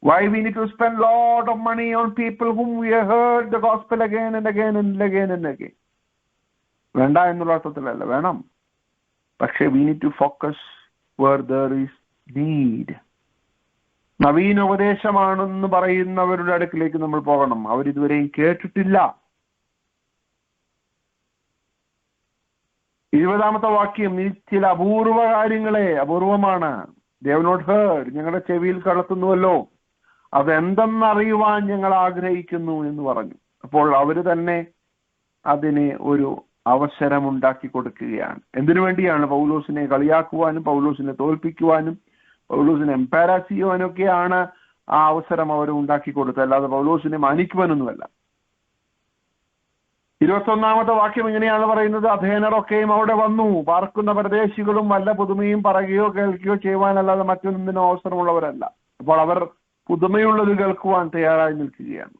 Why we need to spend lot of money on people whom we have heard the gospel again and again and again and again? വേണ്ട എന്നുള്ള അർത്ഥത്തിലല്ല, വേണം. പക്ഷെ we need to focus where there is need. നവീന ഉപദേശമാണെന്ന് പറയുന്നവരുടെ അടുക്കിലേക്ക് നമ്മൾ പോകണം. അവരിതുവരെയും കേട്ടിട്ടില്ല. 20-ാമത്തെ വാക്യം, ഈ ചില അപൂർവ കാര്യങ്ങളെ, അപൂർവമാണ്, they have not heard, ഞങ്ങളുടെ ചെവിയിൽ കടത്തുന്നുവല്ലോ, അതെന്തെന്നറിയുവാൻ ഞങ്ങൾ ആഗ്രഹിക്കുന്നു എന്ന് പറഞ്ഞു. അപ്പോൾ അവര് തന്നെ അതിന് ഒരു അവസരമുണ്ടാക്കി കൊടുക്കുകയാണ്. എന്തിനു വേണ്ടിയാണ്? പൗലോസിനെ കളിയാക്കുവാനും പൗലോസിനെ തോൽപ്പിക്കുവാനും പൗലോസിനെ എംപാരാസ് ചെയ്യുവാനും ഒക്കെയാണ് ആ അവസരം അവർ ഉണ്ടാക്കി കൊടുത്തത്, അല്ലാതെ പൗലോസിനെ മാനിക്കുവാനൊന്നുമല്ല. 21-ാമത്തെ വാക്യം ഇങ്ങനെയാണ് പറയുന്നത്, അഥേനറൊക്കെയും അവിടെ വന്നു, പാർക്കുന്ന പ്രദേശികളും വല്ല പുതുമയും പറയുകയോ കേൾക്കുകയോ ചെയ്യുവാനല്ലാതെ മറ്റൊന്നിനോ അവസരമുള്ളവരല്ല. അപ്പോൾ അവർ പുതുമയുള്ളത് കേൾക്കുവാൻ തയ്യാറായി നിൽക്കുകയാണ്.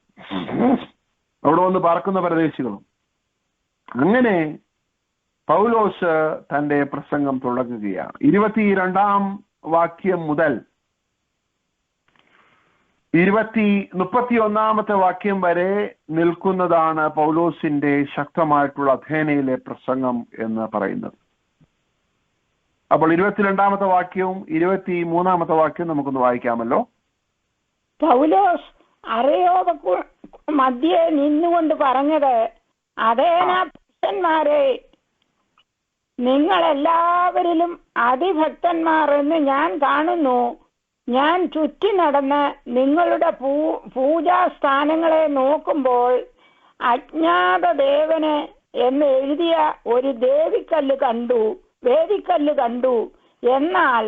അവിടെ വന്ന് പാർക്കുന്ന പ്രദേശികളും. അങ്ങനെ പൗലോസ് തന്റെ പ്രസംഗം തുടങ്ങുകയാണ്. 22-ാം വാക്യം മുതൽ 31-ാമത്തെ വാക്യം വരെ നിൽക്കുന്നതാണ് പൗലോസിന്റെ ശക്തമായിട്ടുള്ള അഥേനയിലെ പ്രസംഗം എന്ന് പറയുന്നത്. അപ്പോൾ 22-ാമത്തെ വാക്യവും 23-ാമത്തെ വാക്യവും നമുക്കൊന്ന് വായിക്കാമല്ലോ.
പൗലോസ് അരയോപ മധ്യേ നിന്നുകൊണ്ട് പറഞ്ഞത്, അഥേന പുരുഷന്മാരെ, നിങ്ങൾ എല്ലാവരിലും അതിഭക്തന്മാർ എന്ന് ഞാൻ കാണുന്നു. ഞാൻ ചുറ്റി നടന്ന് നിങ്ങളുടെ പൂജാസ്ഥാനങ്ങളെ നോക്കുമ്പോൾ അജ്ഞാത ദേവന് എന്ന് എഴുതിയ ഒരു വേദിക്കല്ല് കണ്ടു. എന്നാൽ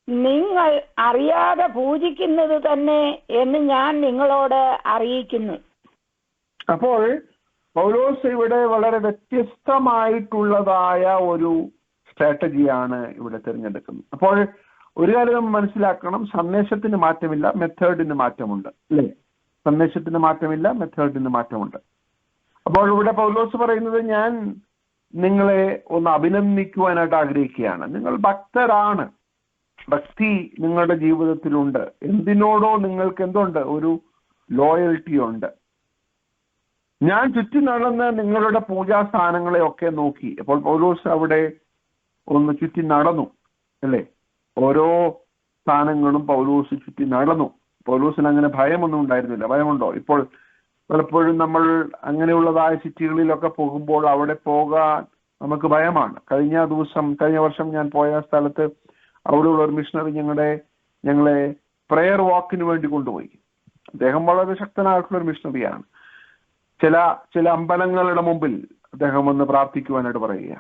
നിങ്ങൾ അറിയാതെ പൂജിക്കുന്നത് തന്നെ എന്ന് ഞാൻ നിങ്ങളോട് അറിയിക്കുന്നു.
അപ്പോൾ പൗലോസ് ഇവിടെ വളരെ വ്യത്യസ്തമായിട്ടുള്ളതായ ഒരു സ്ട്രാറ്റജിയാണ് ഇവിടെ തിരഞ്ഞെടുക്കുന്നത്. അപ്പോൾ ഒരു കാര്യം മനസ്സിലാക്കണം, സന്ദേശത്തിന് മാറ്റമില്ല, മെത്തേഡിന് മാറ്റമുണ്ട്, അല്ലേ? സന്ദേശത്തിന് മാറ്റമില്ല, മെത്തേഡിന് മാറ്റമുണ്ട്. അപ്പോൾ ഇവിടെ പൗലോസ് പറയുന്നത്, ഞാൻ നിങ്ങളെ ഒന്ന് അഭിനന്ദിക്കുവാനായിട്ട് ആഗ്രഹിക്കുകയാണ്. നിങ്ങൾ ഭക്തരാണ്, ഭക്തി നിങ്ങളുടെ ജീവിതത്തിലുണ്ട്. എന്തിനോടോ നിങ്ങൾക്ക് എന്തുണ്ട്? ഒരു ലോയൽറ്റി ഉണ്ട്. ഞാൻ ചുറ്റി നടന്ന് നിങ്ങളുടെ പൂജാസ്ഥാനങ്ങളെ ഒക്കെ നോക്കി. അപ്പോൾ പൗലോസ് അവിടെ ഒന്ന് ചുറ്റി നടന്നു, അല്ലേ? ഓരോ സ്ഥാനങ്ങളും പൗലോസ് ചുറ്റി നടന്നു. പൗലോസിന് അങ്ങനെ ഭയമൊന്നും ഉണ്ടായിരുന്നില്ല. ഭയമുണ്ടോ? ഇപ്പോൾ പലപ്പോഴും നമ്മൾ അങ്ങനെയുള്ളതായ സിറ്റികളിലൊക്കെ പോകുമ്പോൾ അവിടെ പോകാൻ നമുക്ക് ഭയമാണ്. കഴിഞ്ഞ വർഷം ഞാൻ പോയ സ്ഥലത്ത് അവിടെയുള്ള ഒരു മിഷണറി ഞങ്ങളെ പ്രെയർ വാക്കിന് വേണ്ടി കൊണ്ടുപോയി. അദ്ദേഹം വളരെ ശക്തനായിട്ടുള്ള ഒരു മിഷണറിയാണ്. ചില അമ്പലങ്ങളുടെ മുമ്പിൽ അദ്ദേഹം വന്ന് പ്രാർത്ഥിക്കുവാനായിട്ട് പറയുക.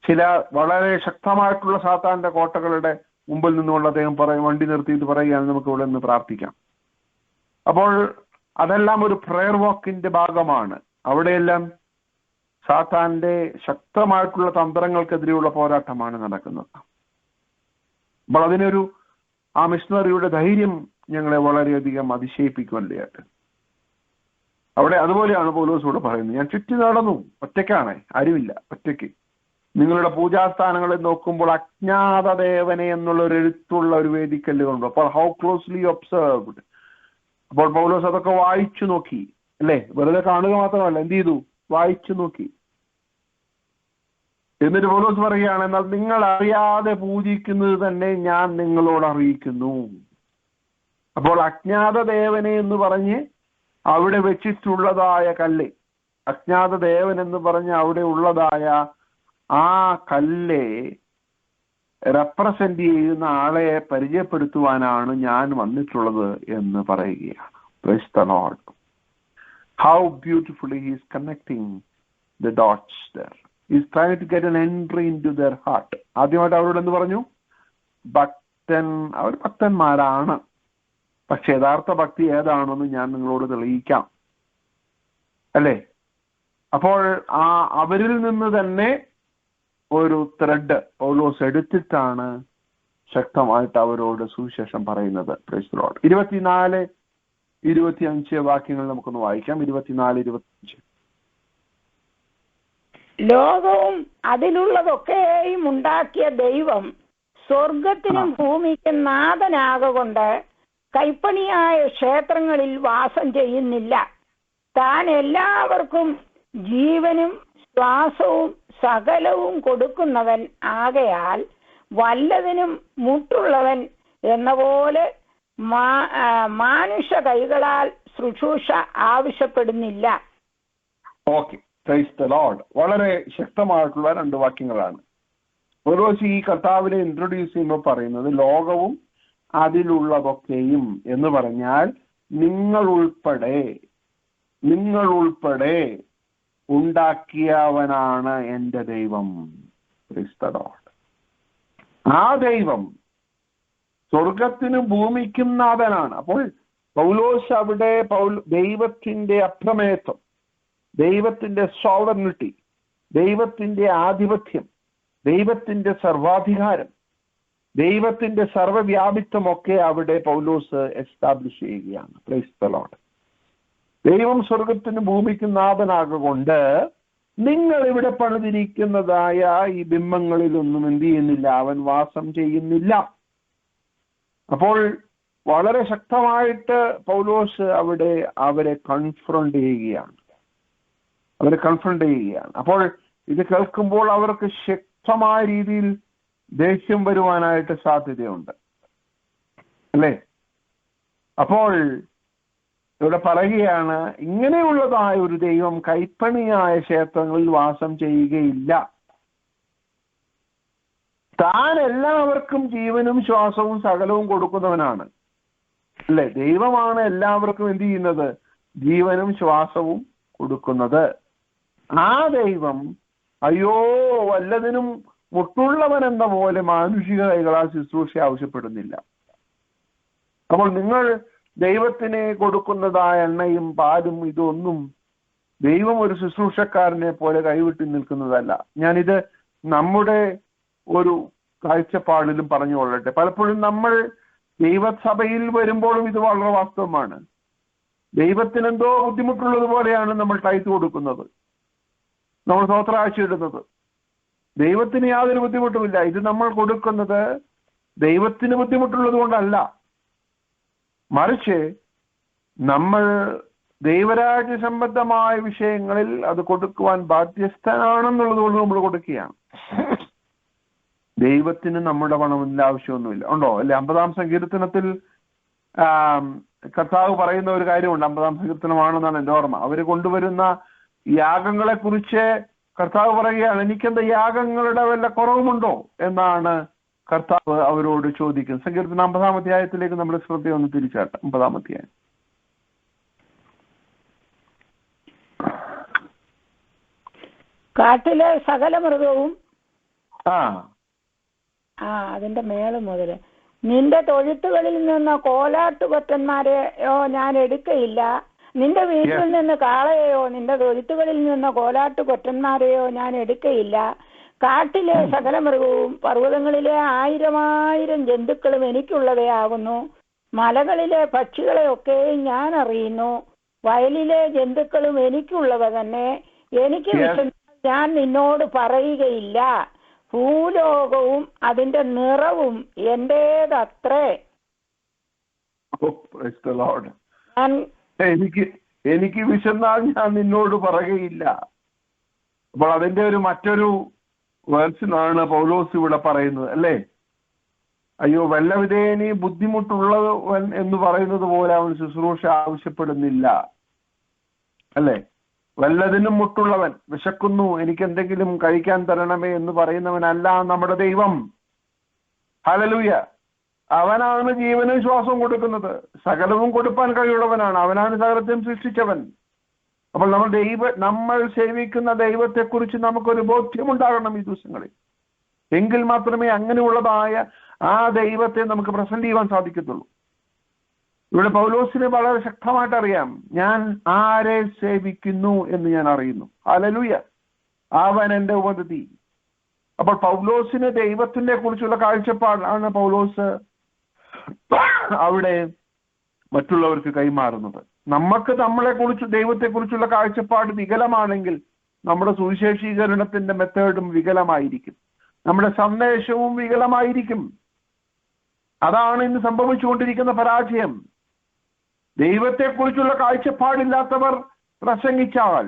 ചില വളരെ ശക്തമായിട്ടുള്ള സാത്താന്റെ കോട്ടകളുടെ മുമ്പിൽ നിന്നുകൊണ്ട് അദ്ദേഹം വണ്ടി നിർത്തിയിട്ട് പറയുകയാണ്, നമുക്ക് ഇവിടെ നിന്ന് പ്രാർത്ഥിക്കാം. അപ്പോൾ അതെല്ലാം ഒരു പ്രെയർ വാക്കിന്റെ ഭാഗമാണ്. അവിടെയെല്ലാം സാത്താന്റെ ശക്തമായിട്ടുള്ള തന്ത്രങ്ങൾക്കെതിരെയുള്ള പോരാട്ടമാണ് നടക്കുന്നത്. അപ്പോൾ ആ മിഷണറിയുടെ ധൈര്യം ഞങ്ങളെ വളരെയധികം അതിശയിപ്പിക്കുമല്ലേട്ട്. അവിടെ അതുപോലെയാണ് പൗലോസ് ഇവിടെ പറയുന്നത്, ഞാൻ ചുറ്റി നടന്നു, ഒറ്റയ്ക്കാണ്, ആരുമില്ല, ഒറ്റയ്ക്ക്. നിങ്ങളുടെ പൂജാസ്ഥാനങ്ങളെ നോക്കുമ്പോൾ അജ്ഞാത ദേവനെ എന്നുള്ള ഒരു എഴുത്തുള്ള ഒരു വേദിക്കല്ല് കണ്ടു. അപ്പോൾ ഹൗ ക്ലോസ്ലി ഒബ്സർവ്ഡ്. അപ്പോൾ പൗലോസ് അതൊക്കെ വായിച്ചു നോക്കി, അല്ലേ? വെറുതെ കാണുക മാത്രമല്ല, എന്ത് ചെയ്തു? വായിച്ചു നോക്കി. എന്നിട്ട് പൗലോസ് പറയുകയാണ്, എന്നാൽ നിങ്ങൾ അറിയാതെ പൂജിക്കുന്നത് തന്നെ ഞാൻ നിങ്ങളോട് അറിയിക്കുന്നു. അപ്പോൾ അജ്ഞാത ദേവനെ എന്ന് പറഞ്ഞ് അവിടെ വെച്ചിട്ടുള്ളതായ കല്ല്, അജ്ഞാത ദേവൻ എന്ന് പറഞ്ഞ് അവിടെ ഉള്ളതായ ആ കല്ല് റെപ്രസെന്റ് ചെയ്യുന്ന ആളെ പരിചയപ്പെടുത്തുവാനാണ് ഞാൻ വന്നിട്ടുള്ളത് എന്ന് പറയുകയാണ്. Praise the Lord. How beautifully he is connecting the dots there. He is trying to get an entry into their heart. ആദ്യമായിട്ട് അവരോട് എന്ത് പറഞ്ഞു? അവർ ഭക്തന്മാരാണ്. പക്ഷെ യഥാർത്ഥ ഭക്തി ഏതാണെന്ന് ഞാൻ നിങ്ങളോട് തെളിയിക്കാം, അല്ലേ? അപ്പോൾ അവരിൽ നിന്ന് തന്നെ ഒരു ത്രെഡ് പൗലോസ് എടുത്തിട്ടാണ് ശക്തമായിട്ട് അവരോട് സുവിശേഷം പറയുന്നത്. Price the Lord. 24, 25 വാക്യങ്ങൾ നമുക്കൊന്ന് വായിക്കാം. 24, 25.
ലോകവും അതിലുള്ളതൊക്കെയും ഉണ്ടാക്കിയ ദൈവം സ്വർഗത്തിനും ഭൂമിക്കും നാഥനാകൊണ്ട് കൈപ്പണിയായ ക്ഷേത്രങ്ങളിൽ വാസം ചെയ്യുന്നില്ല. താൻ എല്ലാവർക്കും ജീവനും ശ്വാസവും സകലവും കൊടുക്കുന്നവൻ ആകയാൽ വല്ലതിനും മുട്ടുള്ളവൻ എന്ന പോലെ മാനുഷ കൈകളാൽ ശുശ്രൂഷ ആവശ്യപ്പെടുന്നില്ല.
Okay, praise the lord. വളരെ ശക്തമായിട്ടുള്ള 2 വാക്യങ്ങളാണ്. പൗലോസ് ഈ കർത്താവിനെ ഇൻട്രൊഡ്യൂസ് ചെയ്യുമ്പോൾ പറയുന്നത് ലോകവും അതിലുള്ളതൊക്കെയും എന്ന് പറഞ്ഞാൽ നിങ്ങൾ ഉൾപ്പെടെ ഉണ്ടാക്കിയവനാണ് എൻ്റെ ദൈവം. Price the Lord. ആ ദൈവം സ്വർഗത്തിനും ഭൂമിക്കും നാഥനാണ്. അപ്പോൾ പൗലോസ് അവിടെ ദൈവത്തിന്റെ അപ്രമേയത്വം, ദൈവത്തിന്റെ സോവറിനിറ്റി, ദൈവത്തിന്റെ ആധിപത്യം, ദൈവത്തിന്റെ സർവാധികാരം, ദൈവത്തിന്റെ സർവ്വവ്യാപിത്വമൊക്കെ അവിടെ പൗലോസ് എസ്റ്റാബ്ലിഷ് ചെയ്യുകയാണ്. Price the Lord. ദൈവം സ്വർഗത്തിനും ഭൂമിക്കും നാഥനാകൊണ്ട് നിങ്ങൾ ഇവിടെ പണിതിരിക്കുന്നതായ ഈ ബിംബങ്ങളിലൊന്നും എന്ത് ചെയ്യുന്നില്ല, അവൻ വാസം ചെയ്യുന്നില്ല. അപ്പോൾ വളരെ ശക്തമായിട്ട് പൗലോസ് അവിടെ അവരെ കൺഫ്രണ്ട് ചെയ്യുകയാണ്. അപ്പോൾ ഇത് കേൾക്കുമ്പോൾ അവർക്ക് ശക്തമായ രീതിയിൽ ദേഷ്യം വരുവാനായിട്ട് സാധ്യതയുണ്ട്, അല്ലേ? അപ്പോൾ ഇവിടെ പറയുകയാണ്, ഇങ്ങനെയുള്ളതായ ഒരു ദൈവം കൈപ്പണിയായ ക്ഷേത്രങ്ങളിൽ വാസം ചെയ്യുകയില്ല. താൻ എല്ലാവർക്കും ജീവനും ശ്വാസവും സകലവും കൊടുക്കുന്നവനാണ്, അല്ലേ? ദൈവമാണ് എല്ലാവർക്കും എന്ത് ചെയ്യുന്നത്? ജീവനും ശ്വാസവും കൊടുക്കുന്നത്. ആ ദൈവം അയ്യോ വല്ലതിനും മുട്ടുള്ളവൻ എന്ന പോലെ മാനുഷിക കൈകളാൽ ശുശ്രൂഷ ആവശ്യപ്പെടുന്നില്ല. അപ്പോൾ നിങ്ങൾ ദൈവത്തിന് കൊടുക്കുന്നതായ എണ്ണയും പാലും ഇതൊന്നും ദൈവം ഒരു ശുശ്രൂഷക്കാരനെ പോലെ കൈവിട്ടി നിൽക്കുന്നതല്ല. ഞാനിത് നമ്മുടെ ഒരു കാഴ്ചപ്പാടിലും പറഞ്ഞുകൊള്ളട്ടെ. പലപ്പോഴും നമ്മൾ ദൈവസഭയിൽ വരുമ്പോഴും ഇത് വളരെ വാസ്തവമാണ്. ദൈവത്തിന് എന്തോ ബുദ്ധിമുട്ടുള്ളത് പോലെയാണ് നമ്മൾ ടൈറ്റ് കൊടുക്കുന്നത്, നമ്മൾ സ്വത്രാഴ്ച ഇടുന്നത്. ദൈവത്തിന് യാതൊരു ബുദ്ധിമുട്ടുമില്ല. ഇത് നമ്മൾ കൊടുക്കുന്നത് ദൈവത്തിന് ബുദ്ധിമുട്ടുള്ളത് കൊണ്ടല്ല, മറിച്ച് നമ്മൾ ദൈവരാജ്യ സംബന്ധമായ വിഷയങ്ങളിൽ അത് കൊടുക്കുവാൻ ബാധ്യസ്ഥനാണെന്നുള്ളത് കൊണ്ട് നമ്മൾ കൊടുക്കുകയാണ്. ദൈവത്തിന് നമ്മുടെ പണമില്ല, ആവശ്യമൊന്നുമില്ല. ഉണ്ടോ? അല്ലെ? 50-ാം സങ്കീർത്തനത്തിൽ കർത്താവ് പറയുന്ന ഒരു കാര്യമുണ്ട്. 50-ാം സങ്കീർത്തനമാണെന്നാണ് എൻ്റെ ഓർമ്മ. അവർ കൊണ്ടുവരുന്ന യാഗങ്ങളെ കുറിച്ച് കർത്താവ് പറയുകയാണ്, എനിക്കെന്താ യാഗങ്ങളുടെ വല്ല കുറവുമുണ്ടോ എന്നാണ് കർത്താവ് അവരോട് ചോദിക്കുന്നത്. സങ്കീർത്തനം 50-ാം അധ്യായത്തിലേക്ക് നമ്മുടെ ശ്രദ്ധയൊന്ന് തിരിച്ചാട്ടെ. 50-ാം അധ്യായം.
കാട്ടിലെ സകല മൃഗവും അതിന്റെ മേള് മുതല് നിന്റെ തൊഴുത്തുകളിൽ നിന്ന് കോലാട്ടുകൊറ്റന്മാരെയോ ഞാൻ എടുക്കയില്ല. നിന്റെ വീട്ടിൽ നിന്ന് കാളയെയോ നിന്റെ തൊഴുത്തുകളിൽ നിന്ന് കോലാട്ടുകൊറ്റന്മാരെയോ ഞാൻ എടുക്കയില്ല. കാട്ടിലെ സകല മൃഗവും പർവ്വതങ്ങളിലെ 1000 ജന്തുക്കളും എനിക്കുള്ളവയാകുന്നു. മലകളിലെ പക്ഷികളെയൊക്കെയും ഞാൻ അറിയുന്നു. വയലിലെ ജന്തുക്കളും എനിക്കുള്ളവ തന്നെ. എനിക്ക് ഞാൻ നിന്നോട് പറയുകയില്ല. ഭൂലോകവും അതിന്റെ നിറവും എന്റേതത്രേ.
എനിക്ക് വിശന്നാൽ ഞാൻ നിന്നോട് പറയുകയില്ല. അപ്പോൾ അതിന്റെ മറ്റൊരു വേർഷനാണ് പൗലോസ് ഇവിടെ പറയുന്നത്, അല്ലേ? അയ്യോ വല്ലവിധേയനി ബുദ്ധിമുട്ടുള്ളവൻ എന്ന് പറയുന്നത് പോലെ അവൻ ശുശ്രൂഷ ആവശ്യപ്പെടുന്നില്ല, അല്ലേ? വല്ലതിനും മുട്ടുള്ളവൻ, വിശക്കുന്നു എനിക്ക് എന്തെങ്കിലും കഴിക്കാൻ തരണമേ എന്ന് പറയുന്നവനല്ല നമ്മുടെ ദൈവം. ഹല്ലേലൂയ. അവനാണ് ജീവനും ശ്വാസവും കൊടുക്കുന്നത്, സകലവും കൊടുപ്പാൻ കഴിവുള്ളവനാണ്. അവനാണ് സകലത്തെയും സൃഷ്ടിച്ചവൻ. അപ്പോൾ നമ്മൾ സേവിക്കുന്ന ദൈവത്തെക്കുറിച്ച് നമുക്കൊരു ബോധ്യമുണ്ടാകണം ഈ ദിവസങ്ങളിൽ. എങ്കിൽ മാത്രമേ അങ്ങനെയുള്ളതായ ആ ദൈവത്തെ നമുക്ക് പ്രസന്റ് ചെയ്യുവാൻ സാധിക്കത്തുള്ളൂ. ഇവിടെ പൗലോസിന് വളരെ ശക്തമായിട്ട് അറിയാം, ഞാൻ ആരെ സേവിക്കുന്നു എന്ന് ഞാൻ അറിയുന്നു. ഹല്ലേലൂയ, അവൻ എന്റെ ഉപഗതി. അപ്പോൾ പൗലോസിന് ദൈവത്തിനെ കുറിച്ചുള്ള കാഴ്ചപ്പാടാണ് പൗലോസ് അവിടെ മറ്റുള്ളവർക്ക് കൈമാറുന്നത്. നമുക്ക് നമ്മളെ കുറിച്ച് ദൈവത്തെ കുറിച്ചുള്ള കാഴ്ചപ്പാട് വികലമാണെങ്കിൽ നമ്മുടെ സുവിശേഷീകരണത്തിന്റെ മെത്തേഡും വികലമായിരിക്കും, നമ്മുടെ സന്ദേശവും വികലമായിരിക്കും. അതാണ് ഇന്ന് സംഭവിച്ചുകൊണ്ടിരിക്കുന്ന പരാജയം. ദൈവത്തെക്കുറിച്ചുള്ള കാഴ്ചപ്പാടില്ലാത്തവർ പ്രസംഗിച്ചാൽ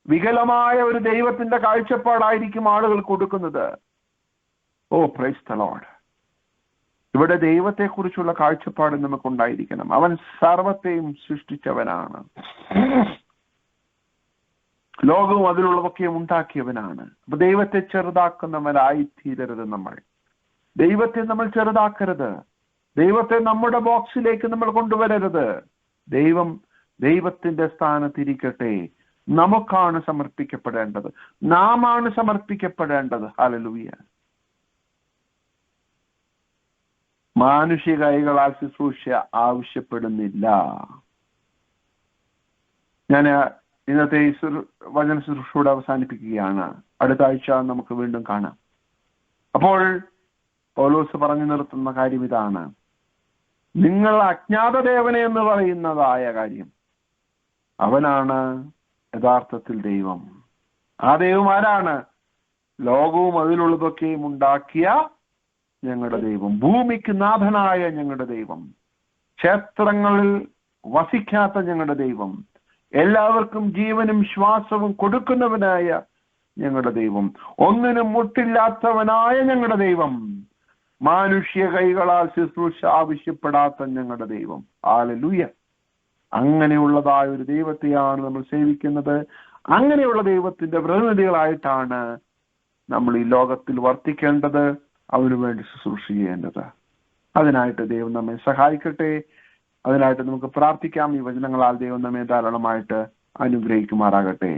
വികലമായ ഒരു ദൈവത്തിന്റെ കാഴ്ചപ്പാടായിരിക്കും ആളുകൾ കൊടുക്കുന്നത്. ഓ പ്രൈസ് ദി ലോർഡ്. ഇവിടെ ദൈവത്തെക്കുറിച്ചുള്ള കാഴ്ചപ്പാട് നമുക്കുണ്ടായിരിക്കണം. അവൻ സർവത്തെയും സൃഷ്ടിച്ചവനാണ്, ലോകവും അതിലുള്ളതൊക്കെയും ഉണ്ടാക്കിയവനാണ്. അപ്പൊ ദൈവത്തെ ചെറുതാക്കുന്നവരായി തീരരുത്. ദൈവത്തെ നമ്മൾ ചെറുതാക്കരുത്. ദൈവത്തെ നമ്മുടെ ബോക്സിലേക്ക് നമ്മൾ കൊണ്ടുവരരുത്. ദൈവത്തിന്റെ സ്ഥാനത്തിരിക്കട്ടെ. നമുക്കാണ് സമർപ്പിക്കപ്പെടേണ്ടത്, നാം ആണ് സമർപ്പിക്കപ്പെടേണ്ടത്. ഹല്ലേലൂയ. മാനുഷിക കൈകളാൽ ശുശ്രൂഷ ആവശ്യപ്പെടുന്നില്ല. ഞാൻ ഇന്നത്തെ വചന ശുശ്രൂഷയോടെ അവസാനിപ്പിക്കുകയാണ്. അടുത്ത ആഴ്ച നമുക്ക് വീണ്ടും കാണാം. അപ്പോൾ പൗലോസ് പറഞ്ഞു നിർത്തുന്ന കാര്യം ഇതാണ്: നിങ്ങൾ അജ്ഞാത ദേവനെ എന്ന് പറയുന്നതായ കാര്യം, അവനാണ് യഥാർത്ഥത്തിൽ ദൈവം. ആ ദൈവം ആരാണ്? ലോകവും അതിലുള്ളതൊക്കെയും ഉണ്ടാക്കിയ ഞങ്ങളുടെ ദൈവം, ഭൂമിക്ക് നാഥനായ ഞങ്ങളുടെ ദൈവം, ക്ഷേത്രങ്ങളിൽ വസിക്കാത്ത ഞങ്ങളുടെ ദൈവം, എല്ലാവർക്കും ജീവനും ശ്വാസവും കൊടുക്കുന്നവനായ ഞങ്ങളുടെ ദൈവം, ഒന്നിനും മുട്ടില്ലാത്തവനായ ഞങ്ങളുടെ ദൈവം, മാനുഷ്യ കൈകളാൽ ശുശ്രൂഷ ആവശ്യപ്പെടാത്ത ഞങ്ങളുടെ ദൈവം. ഹല്ലേലൂയ. അങ്ങനെയുള്ളതായ ഒരു ദൈവത്തെയാണ് നമ്മൾ സേവിക്കുന്നത്. അങ്ങനെയുള്ള ദൈവത്തിന്റെ പ്രതിനിധികളായിട്ടാണ് നമ്മൾ ഈ ലോകത്തിൽ വർത്തിക്കേണ്ടത്, അവന് വേണ്ടി ശുശ്രൂഷ ചെയ്യേണ്ടത്. അതിനായിട്ട് ദൈവം നമ്മെ സഹായിക്കട്ടെ. അതിനായിട്ട് നമുക്ക് പ്രാർത്ഥിക്കാം. ഈ വചനങ്ങളാൽ ദൈവം നമ്മെ ധാരാളമായിട്ട് അനുഗ്രഹിക്കുമാറാകട്ടെ.